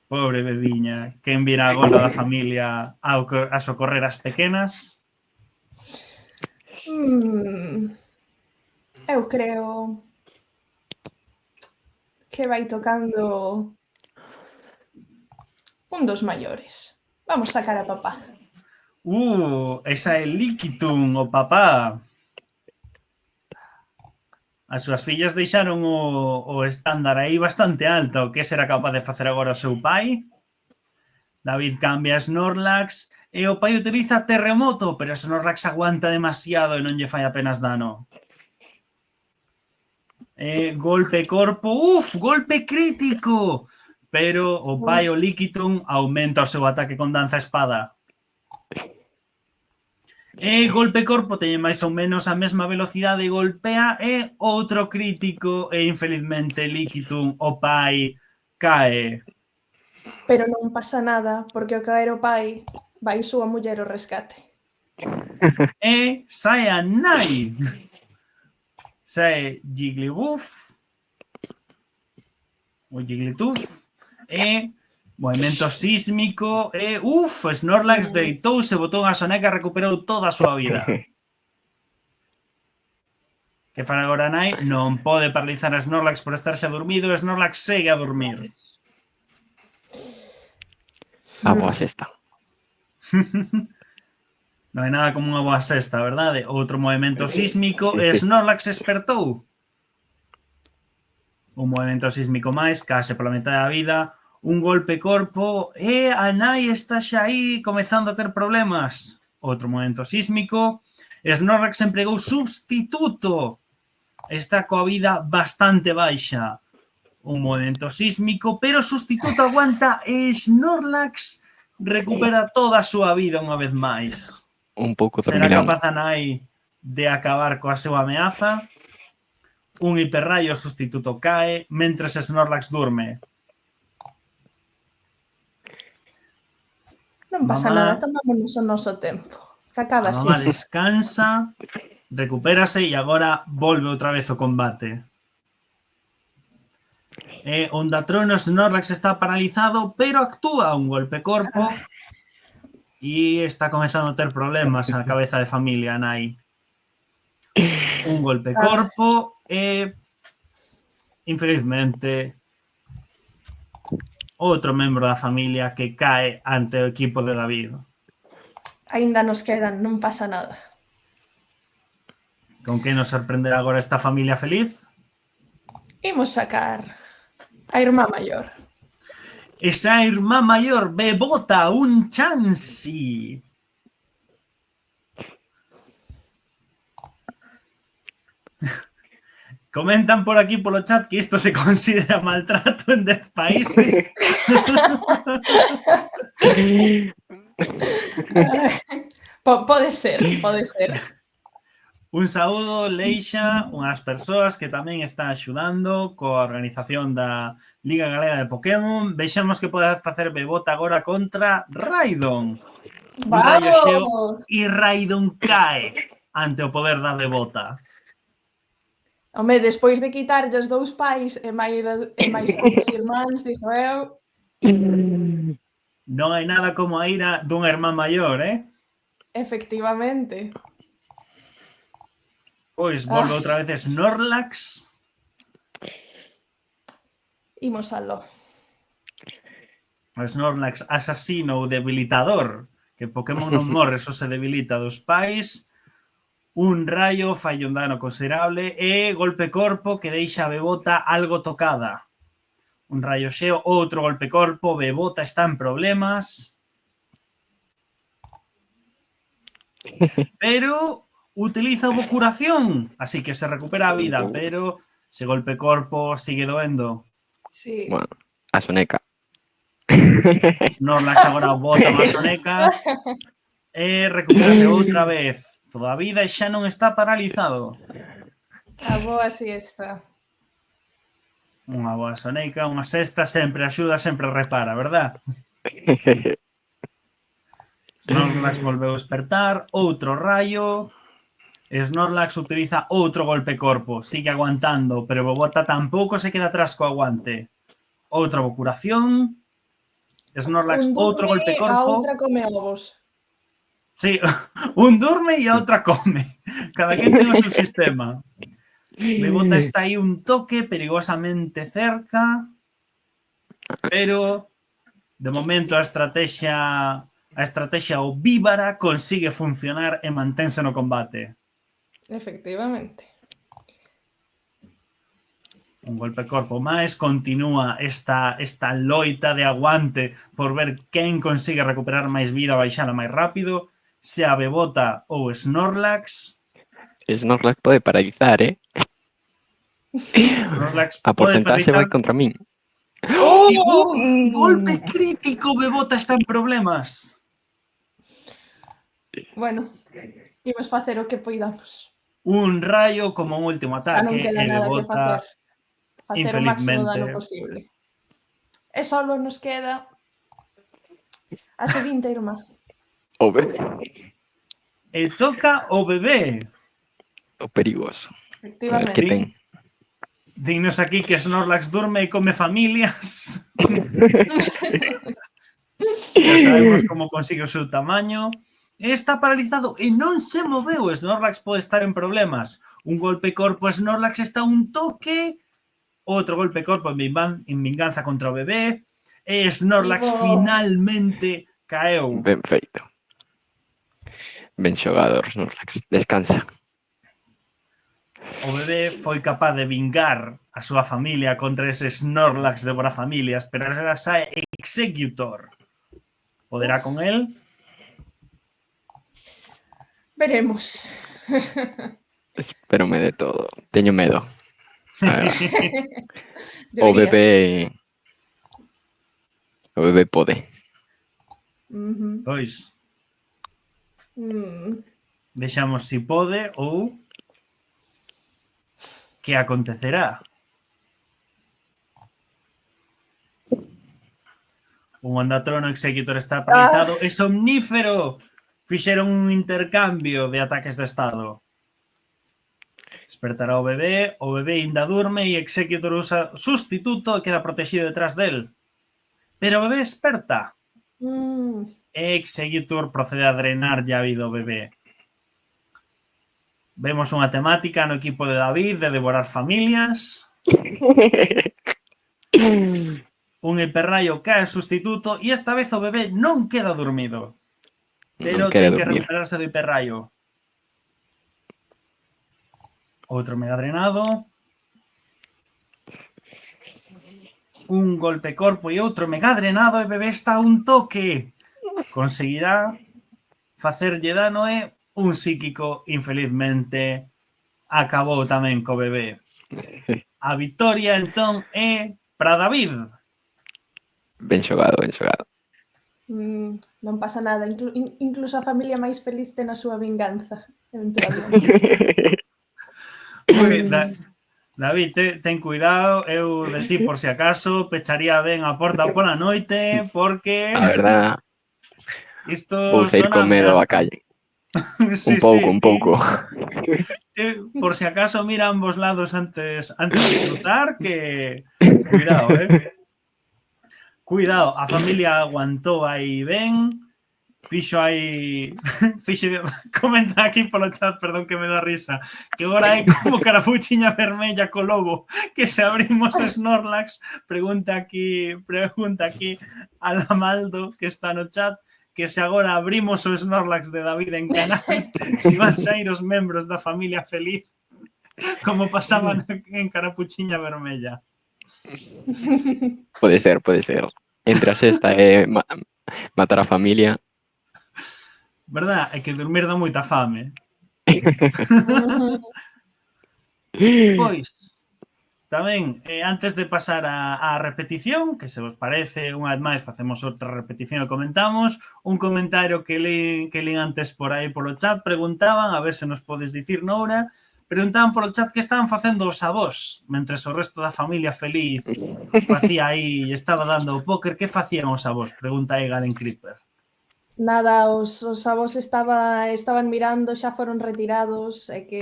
Pobre Bebiña, quen virá agora da familia a socorrer as pequenas? Eu creo que vai tocando un dos maiores. Vamos sacar a papá. Esa é Lickitung, o papá. As súas fillas deixaron o estándar aí bastante alto. O que será capaz de facer agora o seu pai? David cambia a Snorlax e o pai utiliza terremoto, pero Snorlax aguanta demasiado e non lle fai apenas dano. Golpe corpo, golpe crítico! Pero o pai, o Lickitung, aumenta o seu ataque con danza espada. E golpe corpo teñe máis ou menos a mesma velocidade e golpea e outro crítico e infelizmente Lickitung, o pai, cae. Pero non pasa nada, porque ao caer o pai vai súa muller ao rescate. E sae a nai. Sae Jigglypuff. o Jigglypuff. Movimento sísmico. Snorlax deitouse, botou unha soneca e recuperou toda a súa vida. Que fara agora Nai? Non pode paralizar a Snorlax por estar xa dormido. Snorlax segue a dormir. A boa sexta. Non hai nada como unha boa sexta, verdade? Outro movimento sísmico e Snorlax despertou. Un movimento sísmico máis, case pola metade da vida. Un golpe corpo e a Nai está xa aí comezando a ter problemas. Outro movimento sísmico. Snorlax empregou substituto. Está coa vida bastante baixa. Un movimento sísmico, pero o sustituto aguanta e Snorlax recupera toda a súa vida unha vez máis. Un pouco Será dormilán. capaz a Nai de acabar coa súa ameaza. Un hiperrayo sustituto cae mentres Snorlax durme. Non pasa Mamá. nada, tomámonos o noso tempo. Que acaba A así. mamá descansa, recupérase e agora volve outra vez o combate. Ondatron Snorlax está paralizado, pero actúa un golpe corpo e está comezando a ter problemas a cabeza de familia, Nai. Un golpe corpo e, infelizmente, outro membro da familia que cae ante o equipo de David. Aínda nos quedan, non pasa nada. Con que nos sorprenderá agora esta familia feliz? Imos sacar a irmá maior. Esa irmá maior bebota un Chansey. Comentan por aquí polo chat que isto se considera maltrato en 10 países. Pode ser, pode ser. Un saúdo, Leixa, unhas persoas que tamén están axudando coa organización da Liga Galega de Pokémon. Vexamos que pode facer Bebota agora contra Raidon. Un rayo xeo Vamos! e Raidon cae ante o poder da Bebota. Home, despois de quitarlle os dous pais e máis os irmáns, dixo eu, Non hai nada como a ira dunha irmá maior, efectivamente. Pois volve outra vez Snorlax. Imos aló. O Snorlax asasino ou debilitador, que Pokémon non morre, só se debilita dos pais. Un rayo falla un dano considerable e golpe corpo que deixa a Bebota algo tocada. Un rayo xeo, outro golpe corpo, Bebota está en problemas. Pero utiliza curación, así que se recupera a vida, pero ese golpe corpo sigue doendo. Sí. Bueno, a soneca. Snorlax agora bota má soneca e recuperase outra vez toda a vida e xa non está paralizado. A boa siesta. Unha boa soneca, unha sexta, sempre axuda, sempre repara, verdad? Snorlax volveu a despertar, outro rayo. Snorlax utiliza outro golpe corpo, sigue aguantando, pero Bebota tampouco se queda atrás co aguante. Outra curación. Snorlax, outro golpe A corpo. outra come ovos. Sí, un dorme e a outra come. Cada quen ten o seu sistema. Bebota está aí un toque perigosamente cerca, pero de momento a estrategia ovípara consigue funcionar e mantense no combate. Efectivamente. Un golpe corpo máis, continúa esta loita de aguante por ver quen consigue recuperar máis vida ou baixala máis rápido, se a Bebota ou Snorlax. Snorlax pode paralizar, Snorlax A pode porcentaxe vai paralizar. contra min. Sí, un golpe crítico, Bebota está en problemas. Bueno, imos facer o que poidamos. Un rayo como un último Xa non ataque queda e nada que Bebota facer. Facer o máximo infelizmente. dano posible. E solo nos queda a seguinte irmá. O bebé. e toca o bebé. O perigoso. A ver Efectivamente. que ten. Dinos aquí que Snorlax durme e come familias. Ya sabemos como consigue o seu tamaño. Está paralizado e non se moveu. Snorlax pode estar en problemas. Un golpe corpo, Snorlax está a un toque. Outro golpe corpo en vinganza contra o bebé. E Snorlax Dios. finalmente caeu. Ben feito. Ben xogado, Snorlax. Descansa. O bebé foi capaz de vingar a súa familia contra ese Snorlax devora familias, pero agora sae Exeggutor. Poderá con él? Veremos. Espérome de todo. Teño medo. A ver, o Deberías. bebé pode. Ujú. Pois, Mm. vexamos se pode ou que acontecerá. O Mandatrono Exeggutor está paralizado. É somnífero. Fixeron un intercambio de ataques de estado. Despertará o bebé ainda durme e Exeggutor usa sustituto e queda protegido detrás del. Pero o bebé desperta. Mm. Exeggutor procede a drenar a vida ao bebé. Vemos unha temática no equipo de David de devorar familias. Un hiperrayo cae sustituto e esta vez o bebé non queda dormido. Pero Non quere ten que dormir. recuperarse do hiperrayo. Outro mega drenado. Un golpe corpo e outro mega drenado e o bebé está a un toque. Conseguirá facerlle dano e un psíquico, infelizmente, acabou tamén co bebé. A vitoria, entón, é para David. Ben xogado, ben xogado. Non pasa nada. Incluso a familia máis feliz ten a súa vinganza. Eventualmente. David, ten cuidado. Eu de ti, por si acaso, pecharía ben a porta pola noite, porque A verdad, isto vou sair con medo a calle. Sí, Un pouco. Por si acaso mira ambos lados antes de cruzar, que cuidado, Cuidado, a familia aguantou aí ben. Fixo, comenta aquí polo chat, perdón que me dá risa, que agora hai como carapuchiña vermella co lobo, que se abrimos Snorlax, pregunta aquí a Lamaldo, que está no chat, que se agora abrimos o Snorlax de David en canal, se van sair os membros da familia feliz, como pasaban en carapuchiña vermella. Pode ser. Entre a sexta e matar a familia. Verdad? É que dormir dá moita fame. Pois, tamén, antes de pasar á repetición, que se vos parece, unha vez máis facemos outra repetición e comentamos, un comentario que lín antes por aí polo chat, preguntaban, a ver se nos podes dicir, Noura, preguntaban polo chat que estaban facendo os avós, mentres o resto da familia feliz facía aí, estaba dando o póker, que facían os avós? Pregunta aí Galen Creeper. Nada, os avós estaban mirando, xa foron retirados, e que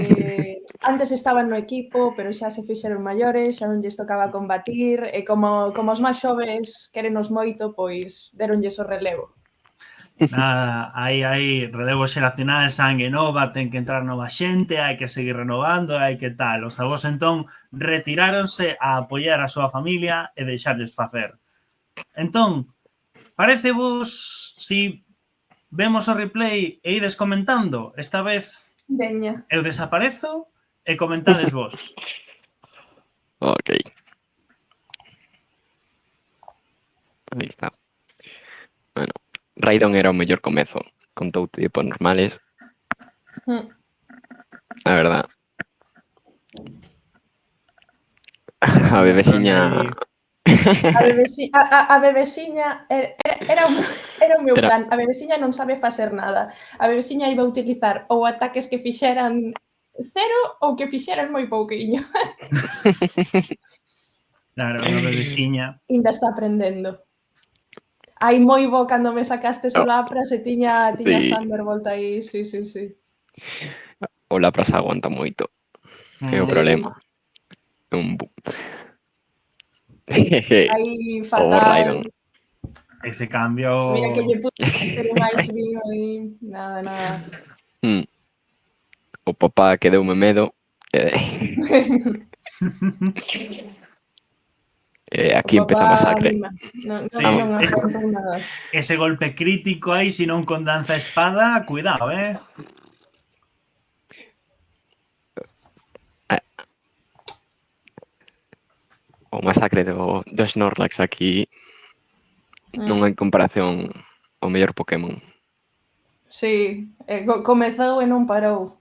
antes estaban no equipo, pero xa se fixeron maiores, xa non lles tocaba combatir, e como os máis xoves querenos moito, pois deronlles o relevo. Nada, hai relevo xeracional, sangue nova, ten que entrar nova xente, hai que seguir renovando, hai que tal. Os avós entón retiráronse a apoiar a súa familia e deixarles facer. Entón, parece vos si vemos o replay e ides comentando? Esta vez Veña. eu desaparezo e comentades vos. Ok. Aí está. Bueno, Raidon era o mellor comezo. Contou tipos normales. A verdad. A bebesiña... A bebesiña era o meu plan. A bebesiña non sabe facer nada. A bebesiña iba a utilizar ou ataques que fixeran cero ou que fixeran moi pouquiño. Claro, a bebesiña. Ainda está aprendendo. Hai moi bo cando me sacaste o Lapras e tiña Thunderbolt aí, sí. O Lapras aguanta moito. É o problema. Un bu... Aí O fatal. Raidon. Ese cambio... Mira que lle pude hacer un ice beam aí. Nada. O papá que deume medo. Aquí empeza a masacre. Non Sí, aguantou nada. ese golpe crítico aí, si non con danza espada, cuidado, O masacre do Snorlax aquí non hai comparación ao mellor Pokémon. Sí, comezou e non parou.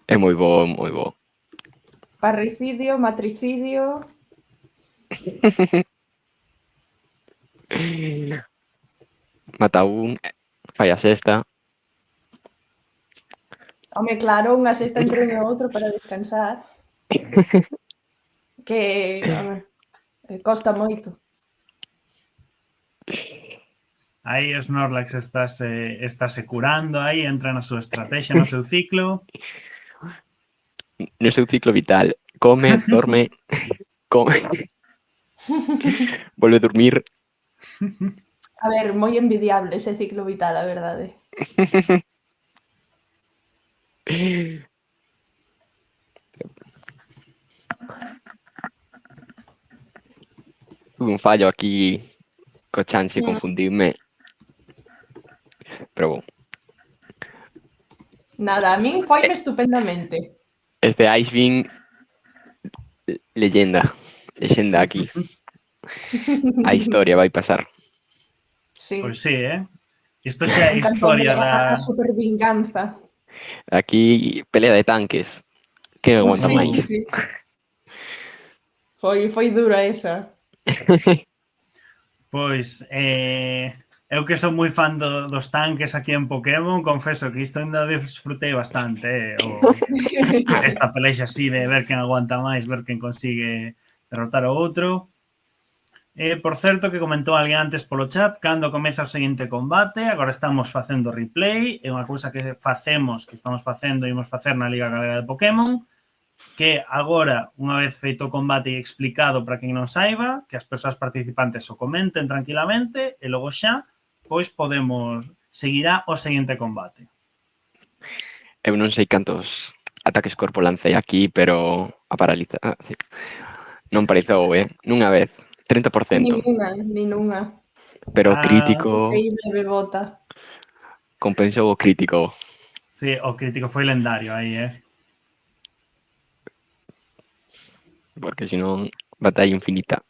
É moi bo, moi bo. Parricidio, matricidio. Mata un, fai a sexta. Home, claro, unha sexta entre un e outro para descansar. Que, home, costa moito. aí o Snorlax estáse curando, aí entra na súa estrategia, no seu ciclo. No seu ciclo vital. Come, dorme, come. Volve a dormir. A ver, moi envidiable ese ciclo vital, a verdade. Tuve un fallo aquí co Chansey, confundirme. Pero bon. Nada, a min foime estupendamente. Este Ice Beam, leyenda aquí. A historia vai pasar. Sí. Pois sí, Isto xa é a historia da... A super vinganza. Aquí pelea de tanques. Que aguanta máis? Sí. Foi dura esa. Pois, eu que son moi fan dos tanques aquí en Pokémon, confeso que isto ainda disfrutei bastante, esta pelexa así de ver quen aguanta máis, ver quen consigue derrotar o outro. Por certo, que comentou alguén antes polo chat, cando comeza o seguinte combate, agora estamos facendo replay, é unha cousa que estamos facendo e imos facer na Liga Galega de Pokémon, que agora, unha vez feito o combate e explicado para quen non saiba, que as persoas participantes o comenten tranquilamente e logo xa, pois seguirá o seguinte combate. Eu non sei cantos ataques corpo lancei aquí, pero a paraliza... non paralizou, nunha vez. 30%. Ningunha. Pero o crítico... Increíble bebota. Compensou o crítico. Sí, o crítico foi lendario aí, Porque senón, batalla infinita.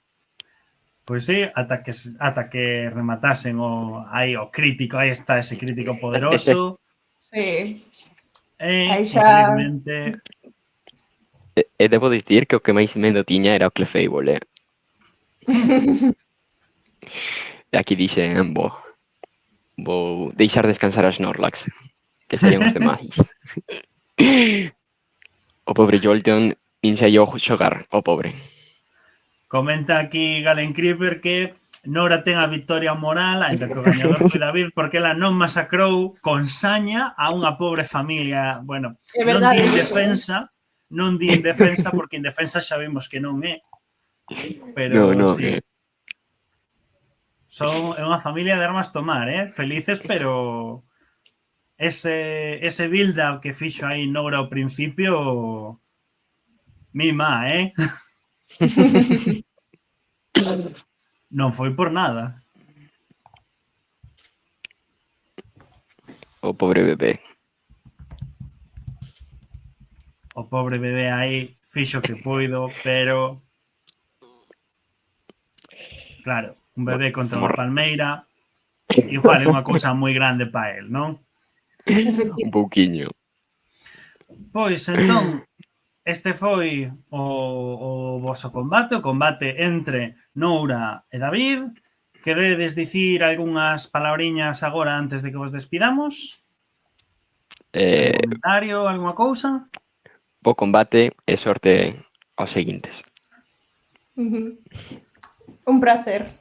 Pois sí, ata que rematasen o crítico, aí está ese crítico poderoso. Sí. Infelizmente... E debo dicir que o que máis medo tiña era o Clefable, E aquí dixen, vou deixar descansar a Snorlax, que serían os demais. O pobre Jolteon ensaiou xogar, o pobre. Comenta aquí Galen Creeper que Nora ten a victoria moral, ainda que o gañador foi David, porque ela non masacrou con saña a unha pobre familia. Bueno, non di indefensa, porque indefensa xa vimos que non é. Pero no, sí. É unha familia de armas tomar, felices, pero ese build-up que fixo aí Nora ao principio mima, non foi por nada. O pobre bebé. O pobre bebé aí fixo que poido, pero claro, un bebé contra unha palmeira igual é unha cousa moi grande para el, non? Un pouquiño. Pois, entón, este foi o voso combate, o combate entre Noura e David. Queredes dicir algunhas palabriñas agora antes de que vos despidamos? Comentario, algunha cousa? Bo combate e sorte aos seguintes. Un placer.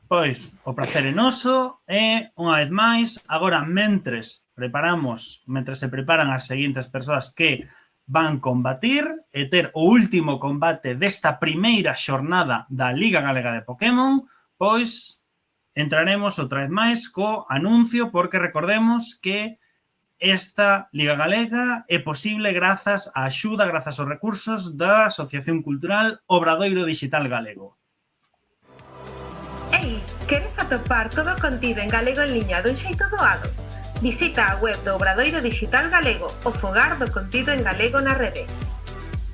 Pois, o prazer é noso e, unha vez máis, agora mentres se preparan as seguintes persoas que van combatir e ter o último combate desta primeira xornada da Liga Galega de Pokémon, pois entraremos outra vez máis co anuncio, porque recordemos que esta Liga Galega é posible grazas á axuda, grazas aos recursos da Asociación Cultural Obradoiro Dixital Galego. Ei, queres atopar todo o contido en galego en liña dun xeito doado? Visita a web do Obradoiro Dixital Galego, o fogar do contido en galego na rede.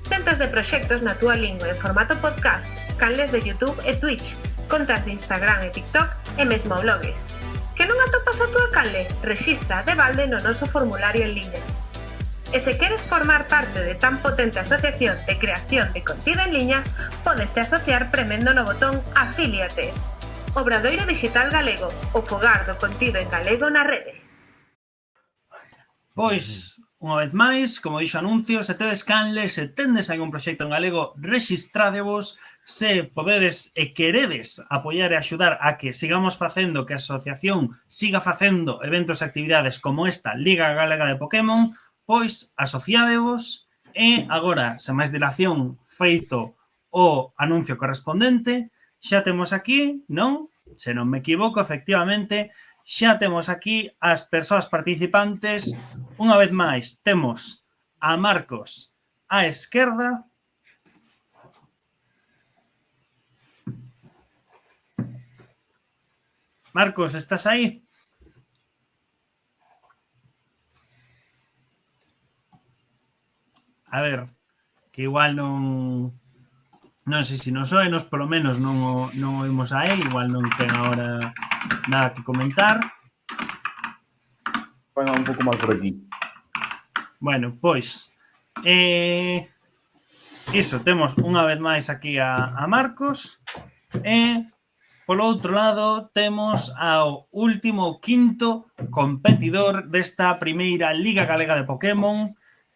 Centos de proxectos na túa lingua en formato podcast, canles de YouTube e Twitch, contas de Instagram e TikTok e mesmo blogs. Que non atopas a túa canle? Rexistra de balde no noso formulario en liña. E se queres formar parte de tan potente asociación de creación de contido en liña, podes te asociar premendo no botón Afíliate. Obradoiro Dixital Galego, o fogar do contido en galego na rede. Pois, unha vez máis, como dixo anuncio, se tedes canles, se tendes algún proxecto en galego, rexistrádevos. Se podedes e queredes apoiar e axudar a que sigamos facendo, que a asociación siga facendo eventos e actividades como esta Liga Galega de Pokémon, pois asociádevos e agora, sen máis dilación, feito o anuncio correspondente, xa temos aquí, non? Se non me equivoco, efectivamente, xa temos aquí as persoas participantes. Unha vez máis, temos a Marcos á esquerda. Marcos, estás aí? A ver, que igual non sei se nos oe, nos polo menos non oímos a él, igual non ten agora nada que comentar. Vai un pouco mal por aquí. Bueno, pois iso, temos unha vez máis aquí a Marcos e polo outro lado temos ao último quinto competidor desta primeira Liga Galega de Pokémon.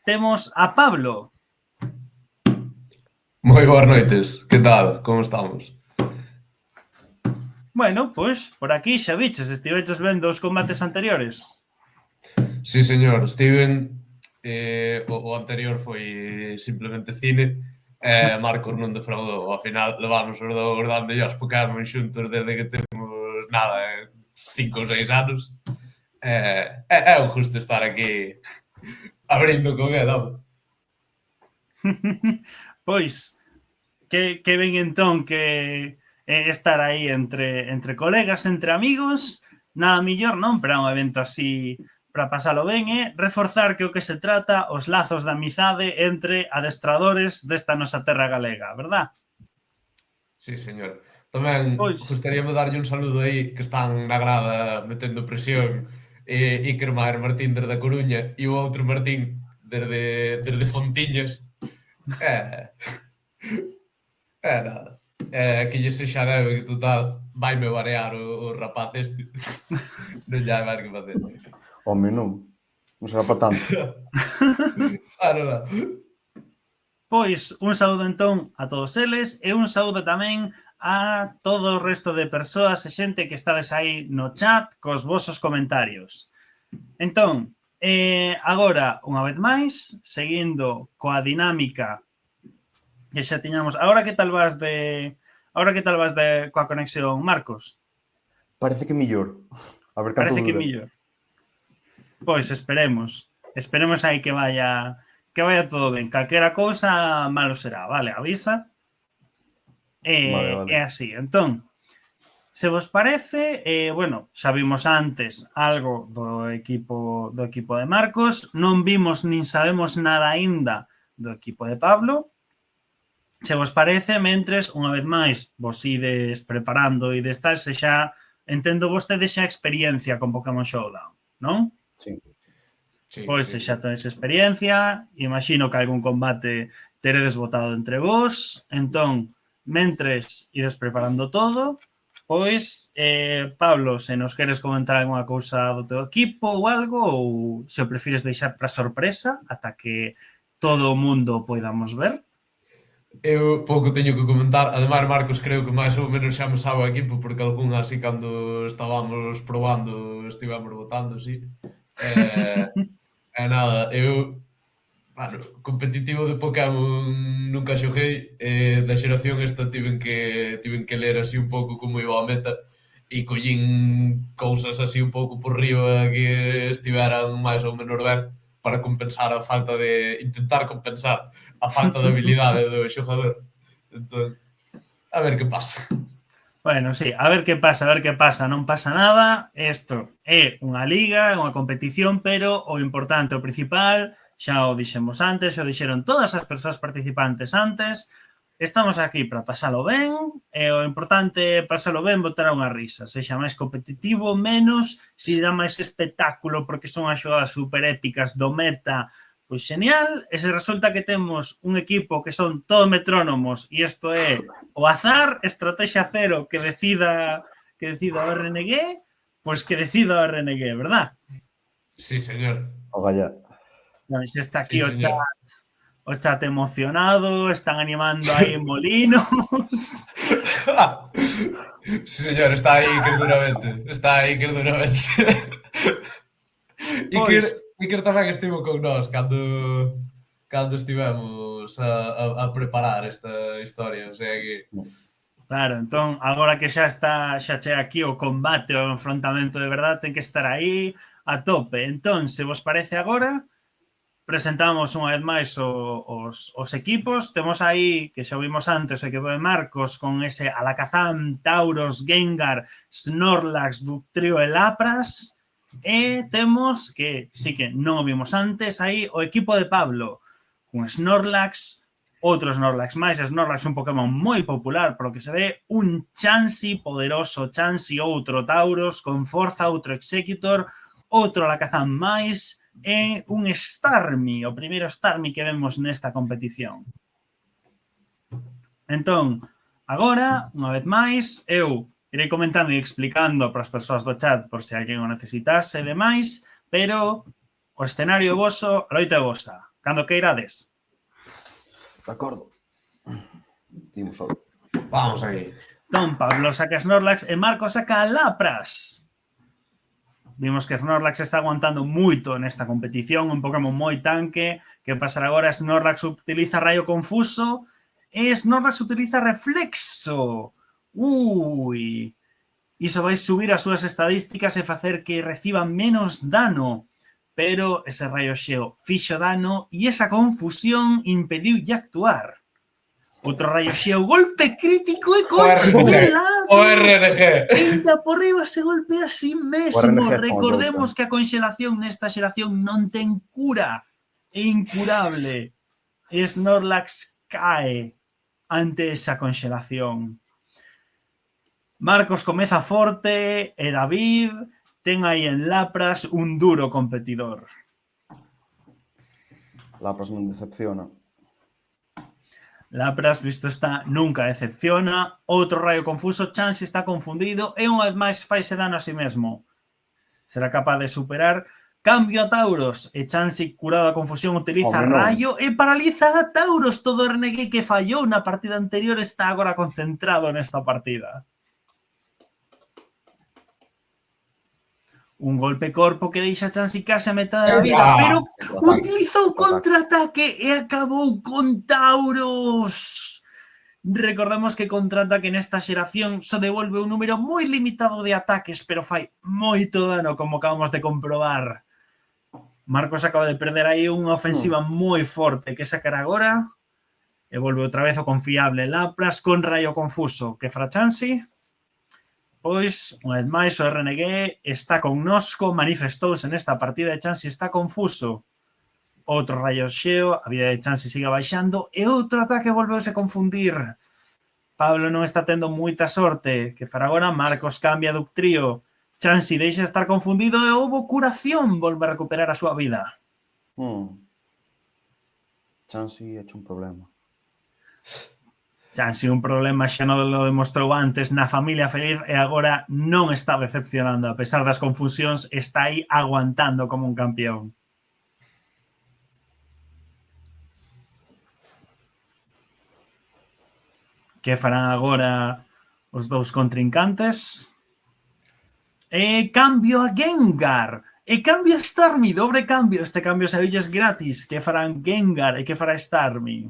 Temos a Pablo. Moi boas noites, que tal? Como estamos? Bueno, pois por aquí xa viches, estiveches vendo os combates anteriores. Sí, señor, Steven, o anterior foi simplemente cine, Marcos non defraudou, ao final levamos os dous dando os Pokémon xuntos desde que temos nada, 5 ou 6 anos. É un justo estar aquí abrindo con el, home. Pois, que ven entón que estar aí entre colegas, entre amigos, nada millor, non? Pero é un evento así para pasalo ben e reforzar que o que se trata os lazos de amizade entre adestradores desta nosa terra galega, verdad? Sí, señor. Tamén gustaríame darlle un saludo aí que están na grada metendo presión, Iker Maer Martín desde a Coruña e o outro Martín desde Fontiñas. Nada. Que lle sexa debe que total vaime varear o rapaz este. Non lle hai máis que facer. Home, non será para tanto. Non. Pois, un saúdo entón a todos eles e un saúdo tamén a todo o resto de persoas e xente que estades aí no chat cos vosos comentarios. Entón, agora, unha vez máis, seguindo coa dinámica que xa tiñamos. Agora que tal vas coa conexión, Marcos? Parece que millor. A ver canto Parece que dura. millor. Pois esperemos aí que vaya todo ben. Calquera cousa malo será, vale, avisa. Vale. É así. Entón, se vos parece, bueno, xa vimos antes algo do equipo de Marcos, non vimos nin sabemos nada aínda do equipo de Pablo. Se vos parece, mentres, unha vez máis, vos ides preparando e destas, xa entendo vostede xa experiencia con Pokémon Showdown, non? Sí. Pois se xa tedes experiencia, imagino que algún combate teredes votado entre vos, entón, mentres ides preparando todo, pois, Pablo, se nos queres comentar algunha cousa do teu equipo ou algo, ou se o prefires deixar para sorpresa ata que todo o mundo poidamos ver. Eu pouco teño que comentar, ademais Marcos creo que máis ou menos xa me sabe o equipo porque algún así cando estábamos probando estivemos votando, sí. Nada, eu competitivo de Pokémon nunca xoguei, da xeración esta tiven que ler así un pouco como iba a meta e collín cousas así un pouco por riba que estiveran máis ou menos ben para compensar a falta de... intentar compensar a falta de habilidade do xogador. Entón, a ver que pasa. Bueno, sí, a ver que pasa, non pasa nada. Isto é unha liga, é unha competición, pero o importante, o principal, xa o dixemos antes, xa o dixeron todas as persoas participantes antes, estamos aquí para pasalo ben, e o importante é pasalo ben, botar unha risa, sexa máis competitivo, menos, se dá máis espectáculo porque son as xogadas super épicas do meta, pois genial, e se resulta que temos un equipo que son todos metrónomos e isto é o azar, estrategia cero que decida o RNG, pois que decida o RNG, verdad? Sí, señor. O galla. Non, xa está aquí Sí, señor. o chat emocionado, están animando aí en molinos. Sí, señor, está aí Iker duramente. Iker tamén estivo con nós cando estivemos a preparar esta historia, o sea que... Claro, entón, agora que xa chega aquí o combate, o enfrontamento de verdade, ten que estar aí a tope. Entón, se vos parece agora, presentamos unha vez máis os equipos. Temos aí, que xa vimos antes, o equipo de Marcos con ese Alakazam, Tauros, Gengar, Snorlax, Dugtrio e Lapras. E temos, que sí que non o vimos antes, aí o equipo de Pablo con Snorlax, outro Snorlax máis, Snorlax un Pokémon moi popular, polo que se ve, un Chansey poderoso, Chansey outro Tauros, con forza outro Executor, outro Alakazam máis, e un Starmie, o primeiro Starmie que vemos nesta competición. Entón, agora, unha vez máis, eu irei comentando e explicando para as persoas do chat por se alguén o necesitase e demais, pero o escenario voso, a loita é vosa. Cando queirades. De acordo. Dimos solo. Vamos aí. Entón, Pablo saca Snorlax e Marco saca Lapras. Vimos que Snorlax está aguantando moito nesta competición, un Pokémon moi tanque. Que pasará agora? Snorlax utiliza Rayo Confuso e Snorlax utiliza Reflexo. Ui, iso vai subir as súas estadísticas e facer que reciban menos dano, pero ese rayo xeo fixo dano e esa confusión impediu de actuar. Outro rayo xeo, golpe crítico e congelado. O RNG. Ainda por riba se golpea a si mesmo. Recordemos que a congelación nesta xeración non ten cura. É incurable. E Snorlax cae ante esa congelación. Marcos comeza forte e David ten aí en Lapras un duro competidor. Lapras non decepciona. Lapras, visto está, nunca decepciona. Outro rayo confuso, Chansey está confundido e unha vez máis faise dano a si mesmo. Será capaz de superar. Cambio a Tauros e Chansey, curado a confusión, utiliza rayo e paraliza a Tauros. Todo RNG que fallou na partida anterior está agora concentrado nesta partida. Un golpe corpo que deixa Chansey case a metade da vida, pero utilizou contraataque e acabou con Tauros. Recordemos que contraataque nesta xeración só devolve un número moi limitado de ataques, pero fai moito dano, como acabamos de comprobar. Marcos acaba de perder aí unha ofensiva moi forte que sacar agora e volve outra vez o confiable Lapras con Rayo Confuso, que fra Chansey. Pois, unha vez máis, o RNG está connosco, manifestouse nesta partida de Chansey, está confuso. Outro rayo xeo, a vida de Chansey sigue baixando, e outro ataque volveuse a confundir. Pablo non está tendo moita sorte, que fará agora, Marcos cambia Dugtrio, Chansey deixa de estar confundido e houbo curación, volve a recuperar a súa vida. Chansey é un problema. Chansey un problema xa non lo demostrou antes na familia feliz e agora non está decepcionando. A pesar das confusións, está aí aguantando como un campeón. Que farán agora os dous contrincantes? Cambio a Gengar. E cambia Starmie, dobre cambio. Este cambio sabilles gratis. Que farán Gengar e que fará Starmie?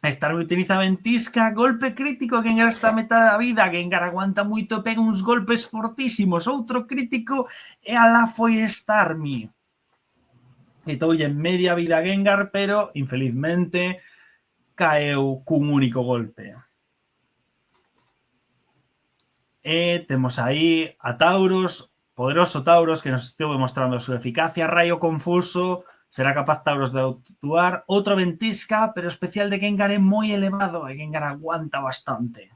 Starmie utiliza ventisca, golpe crítico, Gengar está a metade da vida, Gengar aguanta moito, pega uns golpes fortísimos, outro crítico e alá foi Starmie. E toulle en media vida Gengar, pero infelizmente caeu cun único golpe. E temos aí a Tauros, poderoso Tauros, que nos estivo mostrando a súa eficacia, raio confuso, será capaz Tauros de actuar, outro ventisca, pero o especial de Gengar é moi elevado e Gengar aguanta bastante.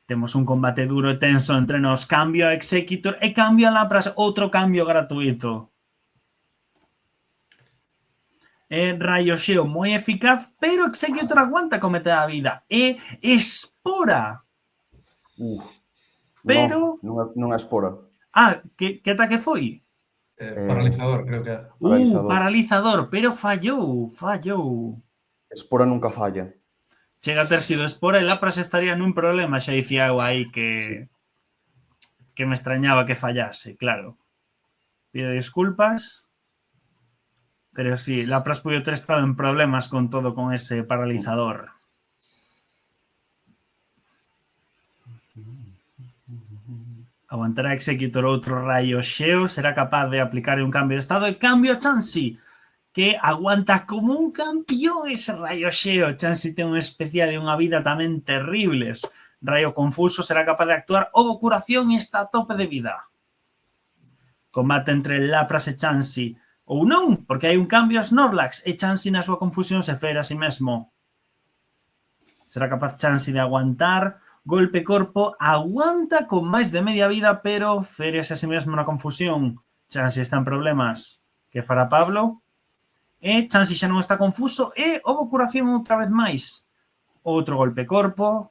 Temos un combate duro e tenso entre nos, cambio a Executor e cambio a Lapras, outro cambio gratuito. Rayo Xeo moi eficaz, pero Executor aguanta con metade da vida. E Espora. Pero... Non é espora. Que ataque foi? Paralizador, creo que é. Paralizador, pero fallou. Espora nunca falla. Chega a ter sido Espora e Lapras estaría nun problema, xa dicía eu aí que me extrañaba que fallase, claro. Pido disculpas, pero sí, Lapras puido ter estado en problemas con todo con ese paralizador. Aguantará Executor outro rayo Xeo, será capaz de aplicar un cambio de estado e cambio a Chansey, que aguanta como un campeón ese rayo Xeo. Chansey ten un especial e unha vida tamén terribles. Rayo confuso, será capaz de actuar. Ovo curación e está a tope de vida. Combate entre Lapras e Chansey. Ou non, porque hai un cambio a Snorlax e Chansey na súa confusión se fere a si mesmo. Será capaz Chansey de aguantar. Golpe corpo, aguanta con máis de media vida, pero ferese a si mesmo na confusión. Chansey está en problemas. Que fará Pablo? Chansey xa non está confuso e ovo curación outra vez máis. Outro golpe corpo.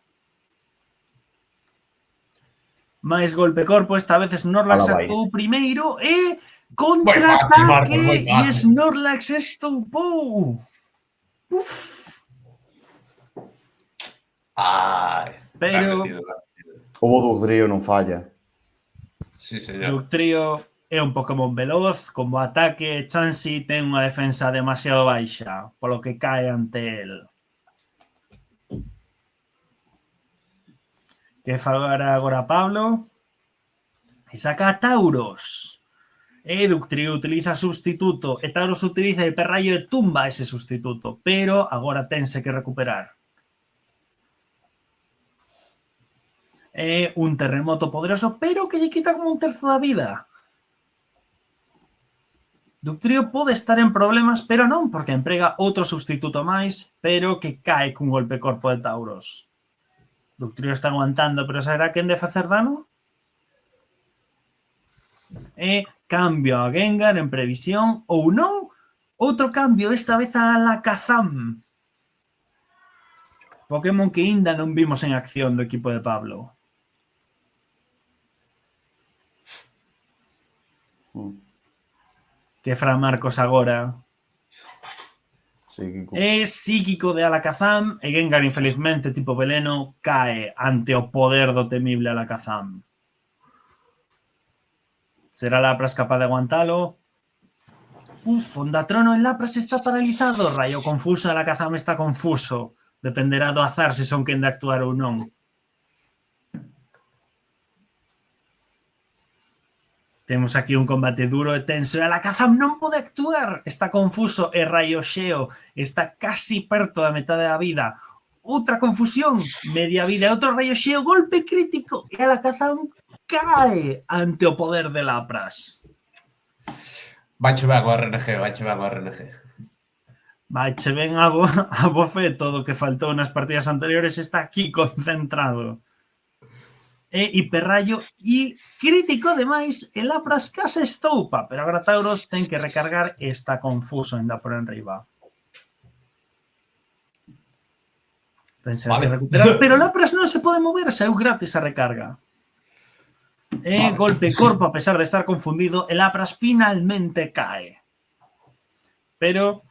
Máis golpe corpo, esta vez Snorlax actuou primeiro e contraataque e Snorlax estoupou. Pero o Dugtrio non falla. Sí, señor. Dugtrio é un Pokémon veloz, como ataque, Chansey ten unha defensa demasiado baixa, polo que cae ante el. Que fará agora Pablo? E saca a Tauros. E Dugtrio utiliza sustituto, e Tauros utiliza Hiperrayo e tumba ese sustituto, pero agora tense que recuperar. É un terremoto poderoso, pero que lle quita como un terzo da vida. Dugtrio pode estar en problemas, pero non, porque emprega outro sustituto máis, pero que cae cun golpe corpo de Tauros. Dugtrio está aguantando, pero será quen de facer dano? E cambio a Gengar en previsión, ou non, outro cambio, esta vez a Alakazam. Pokémon que ainda non vimos en acción do equipo de Pablo. Que fra Marcos agora? Psíquico. É psíquico de Alakazam e Gengar, infelizmente, tipo veleno, cae ante o poder do temible Alakazam. Será Lapras capaz de aguantalo? Ondatrono en Lapras está paralizado. Rayo confuso, Alakazam está confuso. Dependerá do azar se son quen de actuar ou non. Temos aquí un combate duro e tenso e Alakazam non pode actuar. Está confuso e Rayo Xeo está casi perto da metade da vida. Outra confusión, media vida e outro Rayo Xeo, golpe crítico e Alakazam cae ante o poder de Lapras. Vaiche ben o RNG. Vaiche ben a bofe, todo o que faltou nas partidas anteriores está aquí concentrado. E Hiperrayo e crítico demais, e Lapras case estoupa, pero agora Tauros ten que recargar e está confuso ainda por enriba. Pensar que recuperar, pero Lapras non se pode mover, saiu gratis a recarga. E golpe corpo, a pesar de estar confundido, e Lapras finalmente cae. Pero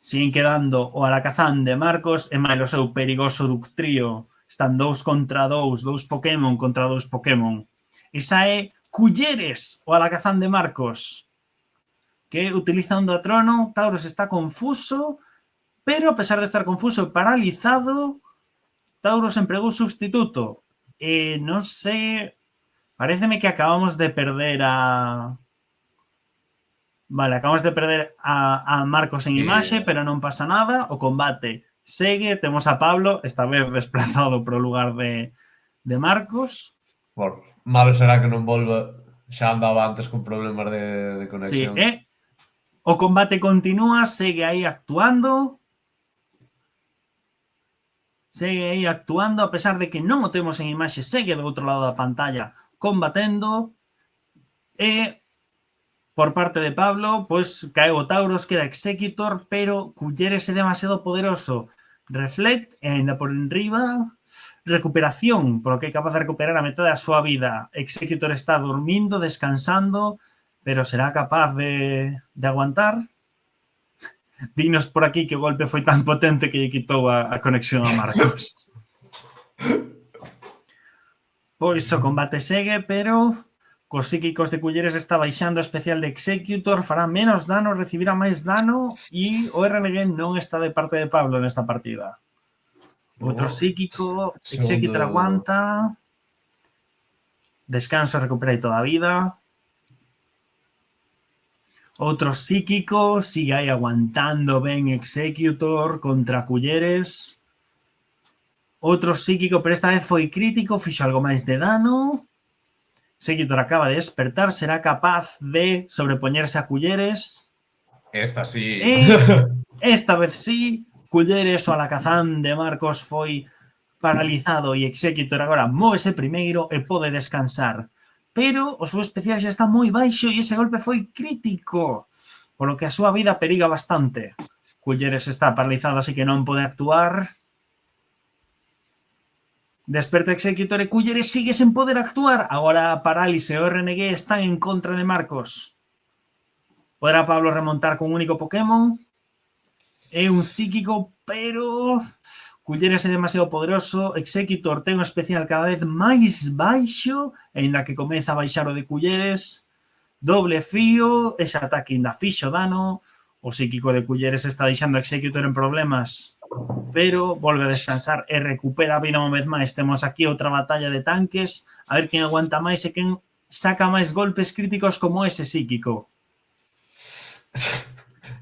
siguen quedando o Alakazam de Marcos e máis o seu perigoso Ductrio. Están 2 contra 2, 2 Pokémon contra 2 Pokémon. Esa é Culleres, o Alakazam de Marcos, que utiliza Onda Trono. Tauros está confuso, pero a pesar de estar confuso e paralizado, Tauros empregou substituto. Non sei, paréceme que acabamos de perder a... Vale, acabamos de perder a Marcos en imaxe, pero non pasa nada. O combate segue, temos a Pablo, esta vez desplazado pro lugar de Marcos. Bueno, malo será que non volva, xa andaba antes con problemas de conexión. Sí, o combate continúa, segue aí actuando. Segue aí actuando, a pesar de que non o temos en imaxe, segue do outro lado da pantalla combatendo. E por parte de Pablo, pois caeu o Tauros, queda Executor, pero Culleres é demasiado poderoso. Reflect, e ainda por enriba, recuperación, por lo que é capaz de recuperar a metade da súa vida. Executor está dormindo, descansando, pero será capaz de aguantar. Dinos por aquí que o golpe foi tan potente que lle quitou a conexión a Marcos. Pois o combate segue, pero cos psíquicos de Culleres está baixando o especial de Executor, fará menos dano, recibirá máis dano e o RNG non está de parte de Pablo nesta partida. Outro psíquico, Executor aguanta, descanso, recupera toda a vida. Outro psíquico, sigue aí aguantando ben Executor contra Culleres. Outro psíquico, pero esta vez foi crítico, fixo algo máis de dano. Executor acaba de despertar, será capaz de sobrepoñerse a Culleres. Esta sí. Esta vez sí, Culleres o Alakazam de Marcos foi paralizado e Executor agora móvese primeiro e pode descansar. Pero o seu especial xa está moi baixo e ese golpe foi crítico, polo que a súa vida periga bastante. Culleres está paralizado, así que non pode actuar. Desperta Executor e Culleres sigue sen poder actuar. Agora a parálise e o RNG están en contra de Marcos. Poderá Pablo remontar con un único Pokémon. É un psíquico, pero Culleres é demasiado poderoso. Executor ten un especial cada vez máis baixo, aínda que comeza a baixar o de Culleres. Doble fío, ese ataque ainda fixo dano. O psíquico de Culleres está deixando a Executor en problemas, pero volve a descansar e recupera vida unha vez máis. Temos aquí outra batalla de tanques, a ver quen aguanta máis e quen saca máis golpes críticos como ese psíquico.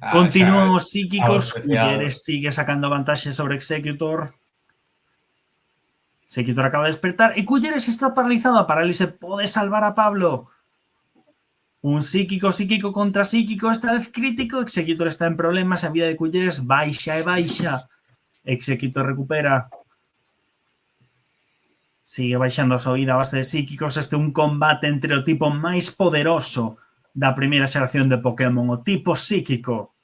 Continúan os psíquicos, Culleres sigue sacando vantaxe sobre Executor. Executor acaba de despertar e Culleres está paralizado. A parálise pode salvar a Pablo. Un psíquico contra psíquico, esta vez crítico. Executor está en problemas, a vida de Culleres baixa e baixa. Executor recupera. Sigue baixando a súa vida a base de psíquicos. Este é un combate entre o tipo máis poderoso da primeira xeración de Pokémon, o tipo psíquico.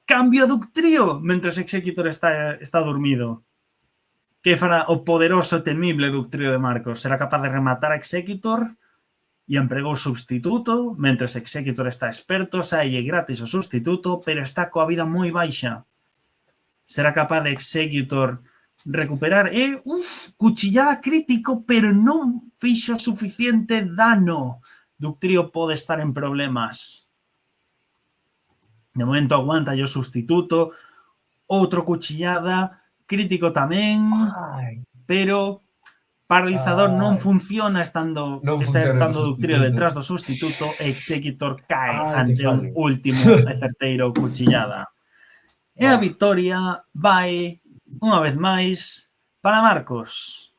Cambio a Ductrio mentres Executor está dormido. Que fará o poderoso e temible Ductrio de Marcos? Será capaz de rematar a Executor e empregou substituto, mentres Executor está experto, sae gratis o substituto, pero está coa vida moi baixa. Será capaz de Executor recuperar cuchillada crítico, pero non fixo suficiente dano. Ductrio pode estar en problemas. De momento aguanta o substituto. Outro cuchillada crítico tamén, pero paralizador non funciona estando Ductrio detrás do substituto e Executor cae ante un último e certeiro cuchillada. E a victoria vai, unha vez máis, para Marcos.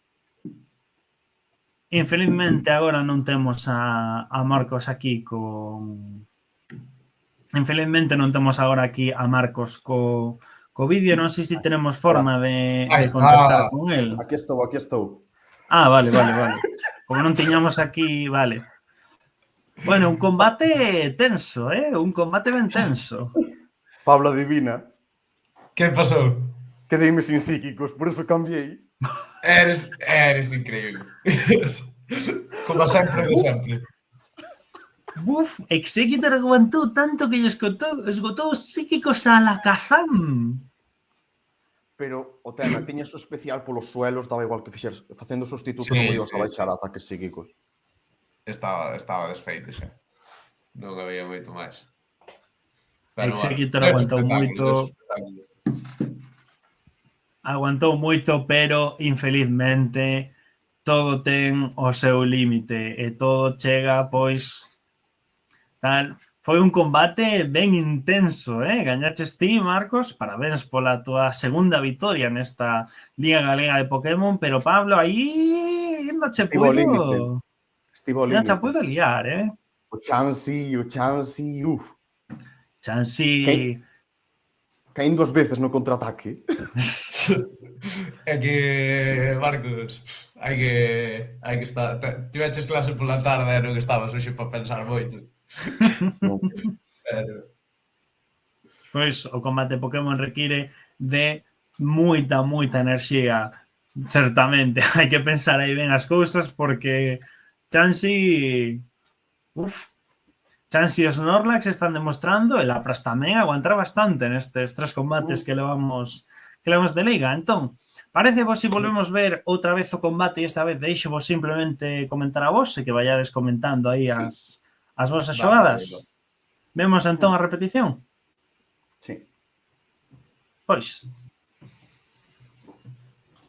Infelizmente agora non temos a Marcos aquí con... Infelizmente non temos agora aquí a Marcos co vídeo, non sei se tenemos forma de contactar con el. Aquí estou. Vale. Como non tiñamos aquí, vale. Bueno, un combate tenso, un combate ben tenso. Pablo adivina. Que pasou? Quedeime sin psíquicos, por eso cambiei. Eres increíble. Como sempre de sempre. Uf, Executor aguantou tanto que lle esgotou os psíquicos a Alakazam. Pero o tema, tiñas o especial polos suelos, daba igual que fixeras. Facendo sustituto Sí, non ibas sí, a baixar ataques psíquicos. Estaba desfeito xa. Non había moito máis. Pero, Executor deus aguantou espectáculo, moito. deus espectáculo. Aguantou moito, pero infelizmente todo ten o seu límite e todo chega, pois, tal. Foi un combate ben intenso, Gañaches ti, Marcos, parabéns pola túa segunda vitoria nesta Liga Galega de Pokémon, pero Pablo, aí ainda che Estivo ao límite. puido... Estivo ao Ainda che límite. puido liar, O Chansey, Chansey... Caín 2 veces no contraataque. É que, Marcos, hai que estar... Tiveches clase pola tarde e non estabas hoxe para pensar moito. Non. Pero... Pois o combate Pokémon require de moita enerxía. Certamente, hai que pensar aí ben as cousas porque Chansey... Chansey e Snorlax están demostrando e Lapras tamén aguantar bastante nestes 3 combates que levamos de Liga. Entón, parece vos se volvemos ver outra vez o combate e esta vez deixo vos simplemente comentar a vos e que vayades comentando aí as vosas xogadas. Vemos entón a repetición? Sí. Pois.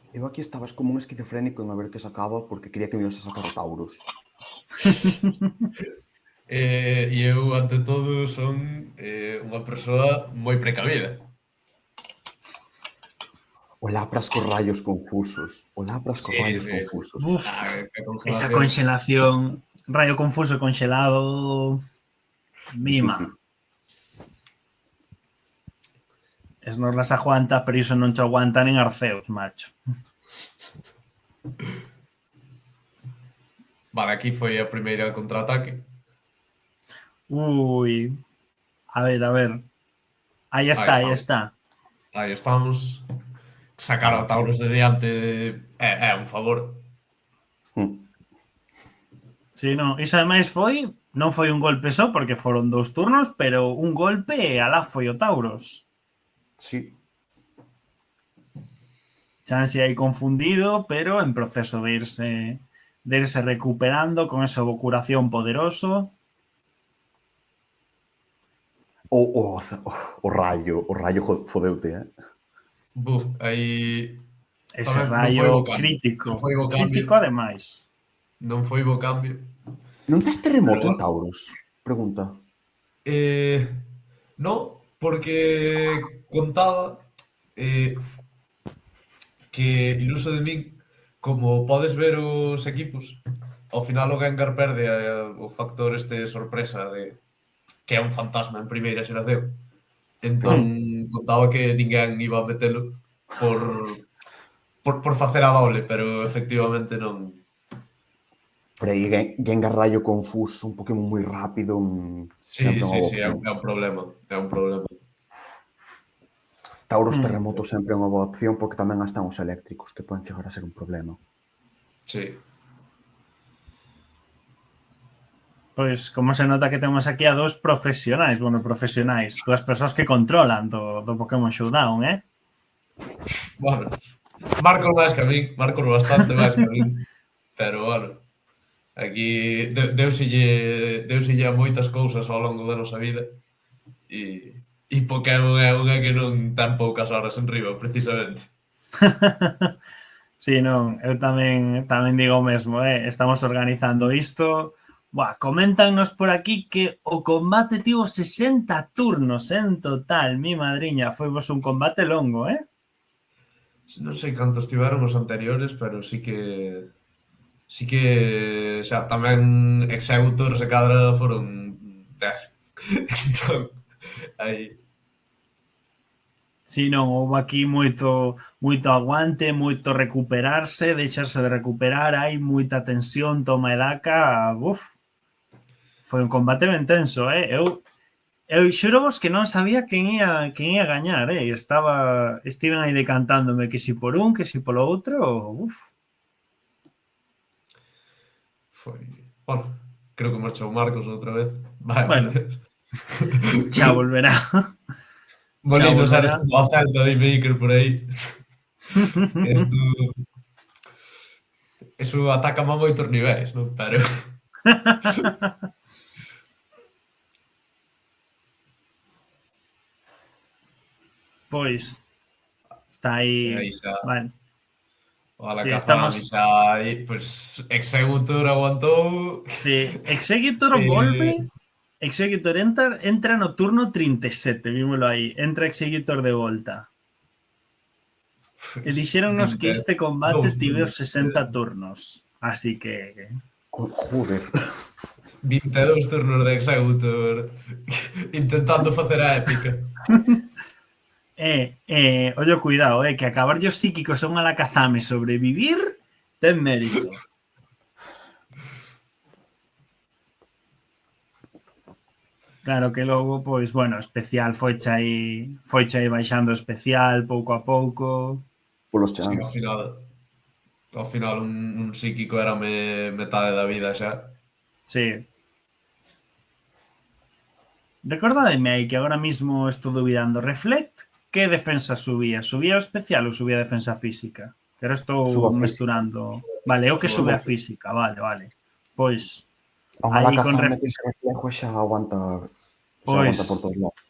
Eu aquí estabas como un esquizofrénico en a ver que sacaba porque quería que me ibas a sacar o Taurus. E eu, ante todo, son unha persoa moi precavida. O Lapras cos rayos confusos. Confusos. Uf, esa congelación, rayo confuso congelado, mima. Snorlax aguanta, pero iso non che aguanta nin Arceus, macho. Vale, aquí foi a primeira contraataque. Ui. A ver. Aí está. Aí estamos. Sacar a Taurus de diante é un favor. Sí, non. Iso ademais non foi un golpe só, porque foron 2 turnos, pero un golpe e alá foi o Taurus. Sí. Chansey aí confundido, pero en proceso de irse recuperando con esa curación poderoso. O rayo fodeute, Buf, aí... Ese rayo crítico. Crítico, ademais. Non foi bo cambio. Non tes terremoto en Taurus? Pregunta. No, porque contaba que, iluso de min, como podes ver os equipos, ao final o Gengar perde o factor sorpresa de que é un fantasma en primeira xeración. Entón, contaba que ninguén iba a metelo por facer a doble, pero efectivamente non. Pero aí Gengar rayo confuso, un Pokémon moi rápido. Sí, é un problema. Taurus terremoto sempre é unha boa opción porque tamén están os eléctricos que poden chegar a ser un problema. Sí. Pois, como se nota que temos aquí a 2 profesionais, dúas persoas que controlan do Pokémon Showdown, Bueno, Marcos máis que a min, Marcos bastante máis que a min, pero, bueno, aquí deuselle a moitas cousas ao longo da nosa vida e Pokémon é unha que non ten poucas horas en riba, precisamente. Sí, non, eu tamén digo o mesmo, estamos organizando isto. Coméntanos por aquí que o combate tivo 60 turnos en total, mi madriña, foi vos un combate longo, Non sei cantos tiveron os anteriores, pero sí que xa tamén Exeutors e cadra foron 10. Entón, aí. Si, non, houve aquí moito aguante, moito recuperarse, deixarse de recuperar, hai moita tensión, toma e daca, foi un combate ben tenso, Eu xuro vos que non sabía quen ia gañar, estiven aí decantándome que si por un, que si polo outro, Foi, bueno, Creo que marchou Marcos outra vez. Vai, Bueno. Xa volverá. Molinos volverá. eres como a Celta de Baker por aí. Eso ataca a moitos niveis, non? Pero... Pois, está aí... Aí xa... Vale. Ojalá Sí, que estamos... xa aí, pues, Executor aguantou. Sí, Executor volve. Executor entra no turno 37, vímolo aí. Entra Executor de volta. E dixéronnos que este combate tive os 60 turnos. Así que... Joder. 22 turnos de Executor intentando facer a épica. Ollo, cuidado, que acabar os psíquicos a un Alakazam e sobrevivir ten mérito. Claro que logo, pois, bueno, especial foi aí baixando especial pouco a pouco. Polos Sí, chans. ao final un psíquico era metade da vida xa. Sí. Recordademe aí que agora mismo estou dubidando. Reflect, que defensa subía? Subía o especial ou subía a defensa física? Que ahora estou mesturando. Vale, o que sube a física, vale. Pois... A un Alakazam metes reflejo e xa aguanta por todos lados.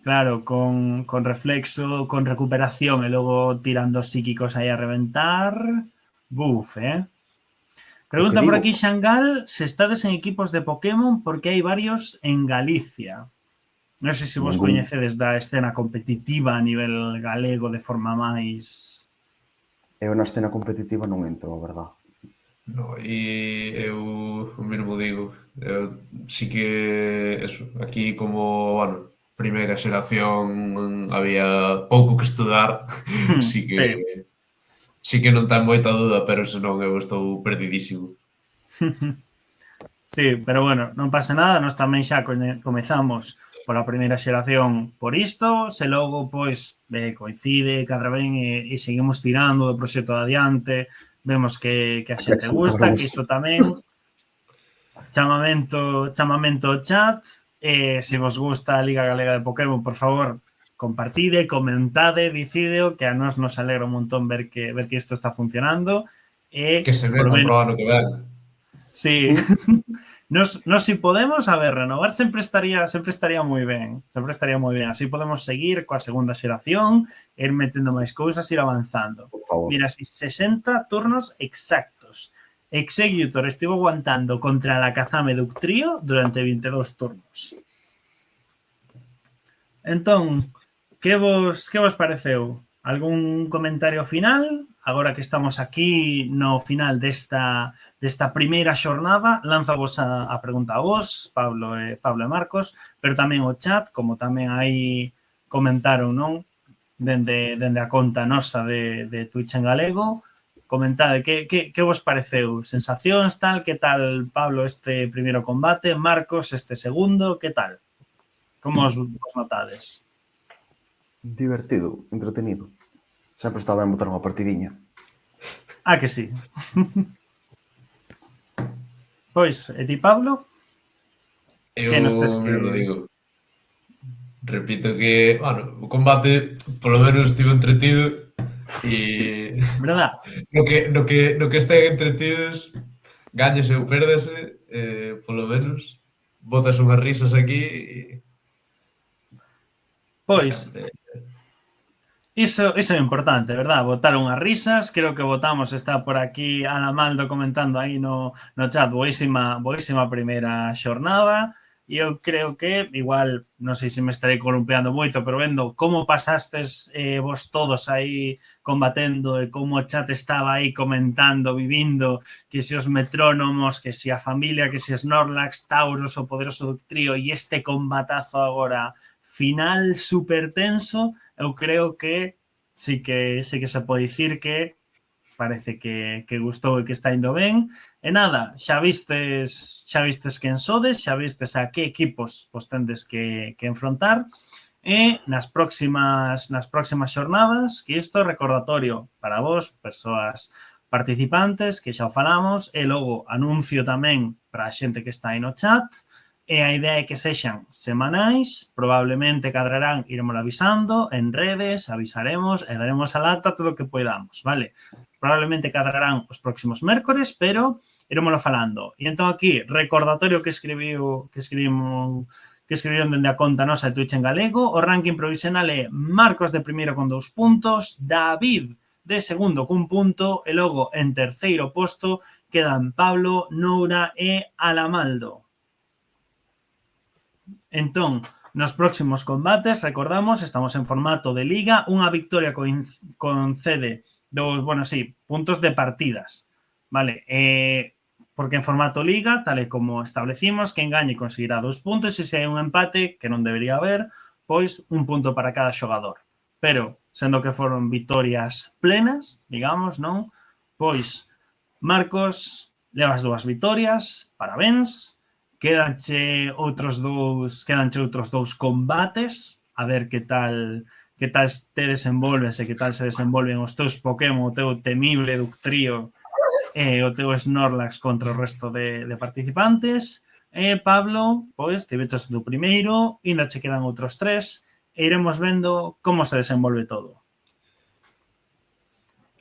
Claro, con reflexo, con recuperación e logo tirando psíquicos aí a reventar. Buf, Pregunta por aquí Xangal se estades en equipos de Pokémon porque hai varios en Galicia. Non sei se vos coñecedes da escena competitiva a nivel galego de forma máis... Eu na escena competitiva non entro, a verdad. No, e eu o mesmo digo. Eu sí que eso, aquí como, bueno, primeira xeración había pouco que estudar. Sí que non ten moita dúda, pero senón eu estou perdidísimo. Sí, pero bueno, non pasa nada, nós tamén xa comezamos pola primeira xeración por isto, se logo, pois, coincide, cadra ben e seguimos tirando do proxecto adiante, vemos que a xente gusta, que isto tamén chamamento ao chat, se vos gusta a Liga Galega de Pokémon, por favor, compartide, comentade, dicideo, que a nós nos alegra un montón ver que isto está funcionando. Que se vea pro ano que ven. Sí. Nos si podemos, a ver, renovar sempre estaría moi ben. Sempre estaría moi ben. Así podemos seguir coa segunda xeración, ir metendo máis cousas, ir avanzando. Mira, 60 turnos exactos. Executor estivo aguantando contra la Alakazam e Dugtrio durante 22 turnos. Entón, que vos pareceu? Algún comentario final? Agora que estamos aquí no final desta primeira xornada, lanzavos a pregunta a vos, Pablo e Marcos, pero tamén o chat, como tamén aí comentaron, non? Dende a conta nosa de Twitch en galego, comentade que vos pareceu? Sensacións, tal? Que tal, Pablo, este primeiro combate? Marcos, este segundo? Que tal? Como os notades? Divertido, entretenido. Sempre está ben botar unha partidiña. Ah, que sí. Pois, e ti, Pablo? Eu mesmo digo. Repito que, bueno, o combate polo menos estivo entretido e... Verdad? No que estén entretidos, gañese ou pérdese, polo menos, botas unhas risas aquí e... Pois, iso é importante, verdad? Botar unhas risas, creo que votamos, está por aquí Ana Maldo comentando aí no chat, boísima primeira xornada, e eu creo que, igual, non sei se me estarei columpiando moito, pero vendo como pasastes vos todos aí combatendo e como o chat estaba aí comentando, vivindo, que se os metrónomos, que se a familia, que se Snorlax, Tauros, o poderoso Dugtrio e este combatazo agora final super tenso, eu creo que sí que se pode dicir que parece que gustou e que está indo ben. E nada, xa vistes quen sodes, xa vistes a que equipos vos tendes que enfrontar. E nas próximas xornadas, que isto é recordatorio para vos, persoas participantes, que xa o falamos, e logo anuncio tamén para a xente que está aí no chat, e a idea é que sexan semanais, probablemente cadrarán, iremos avisando, en redes, avisaremos e daremos a lata todo o que podamos, vale? Probablemente cadrarán os próximos mércores, pero iremoslo falando. E entón aquí, recordatorio que escribiron dende a conta nosa de Twitch en galego, o ranking provisional é Marcos de primeiro con 2 puntos, David de segundo cun punto, e logo en terceiro posto quedan Pablo, Noura e Alamaldo. Entón, nos próximos combates, recordamos, estamos en formato de liga, unha victoria concede puntos de partidas, vale? Porque en formato liga, tal e como establecimos, quen gañe conseguirá 2 puntos e se hai un empate, que non debería haber, pois 1 punto para cada xogador. Pero, sendo que foron victorias plenas, digamos, non? Pois, Marcos, levas 2 victorias, parabéns. Quedanche outros dous combates, a ver que tal te desenvolves e que tal se desenvolven os teus Pokémon, o teu temible Ductrio e o teu Snorlax contra o resto de participantes. E Pablo, pois, te vechas do primeiro, ainda che quedan outros 3 e iremos vendo como se desenvolve todo.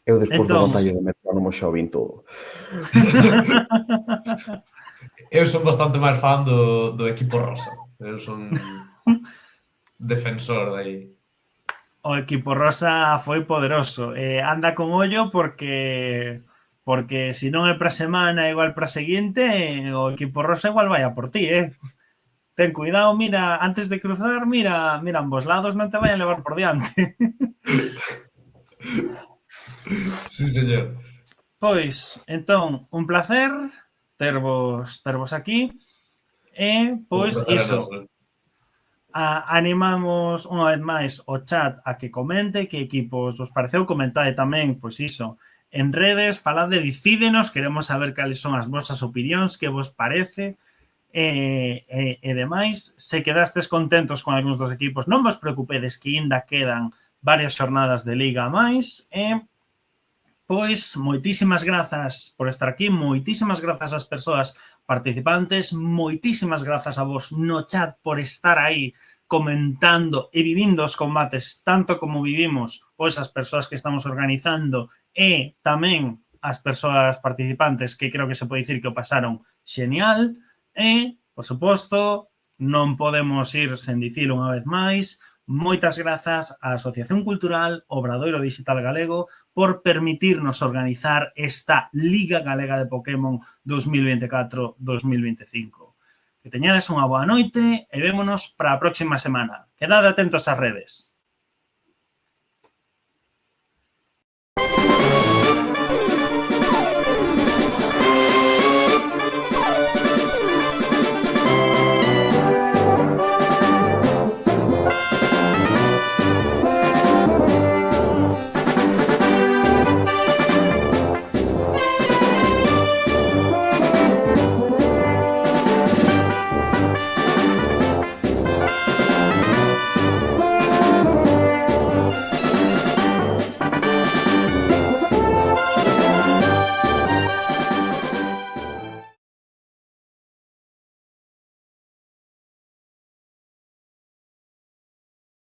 Eu despois da batalla de Metrónomo xa o vin todo. Eu son bastante máis fan do equipo rosa. Eu son defensor de aí. O equipo rosa foi poderoso. Anda con ollo porque se non é para semana, igual para seguinte, o equipo rosa igual vai a por ti, Ten cuidado, mira, antes de cruzar, mira ambos lados, non te vayan a levar por diante. Sí, señor. Pois, entón, un placer tervos aquí e, pois, iso. Animamos unha vez máis o chat a que comente que equipos vos pareceu, comentade tamén, pois iso, en redes, falade, dicídenos, queremos saber cales son as vosas opinións, que vos parece e demais. Se quedastes contentos con algúns dos equipos, non vos preocupedes que ainda quedan varias xornadas de liga a máis e pois, moitísimas grazas por estar aquí, moitísimas grazas ás persoas participantes, moitísimas grazas a vos no chat por estar aí comentando e vivindo os combates tanto como vivimos, pois as persoas que estamos organizando e tamén as persoas participantes que creo que se pode dicir que o pasaron xenial e, por suposto, non podemos ir sen dicir unha vez máis, moitas grazas á Asociación Cultural Obradoiro Digital Galego por permitirnos organizar esta Liga Galega de Pokémon 2024-2025. Que teñades unha boa noite e vémonos para a próxima semana. Quedade atentos ás redes.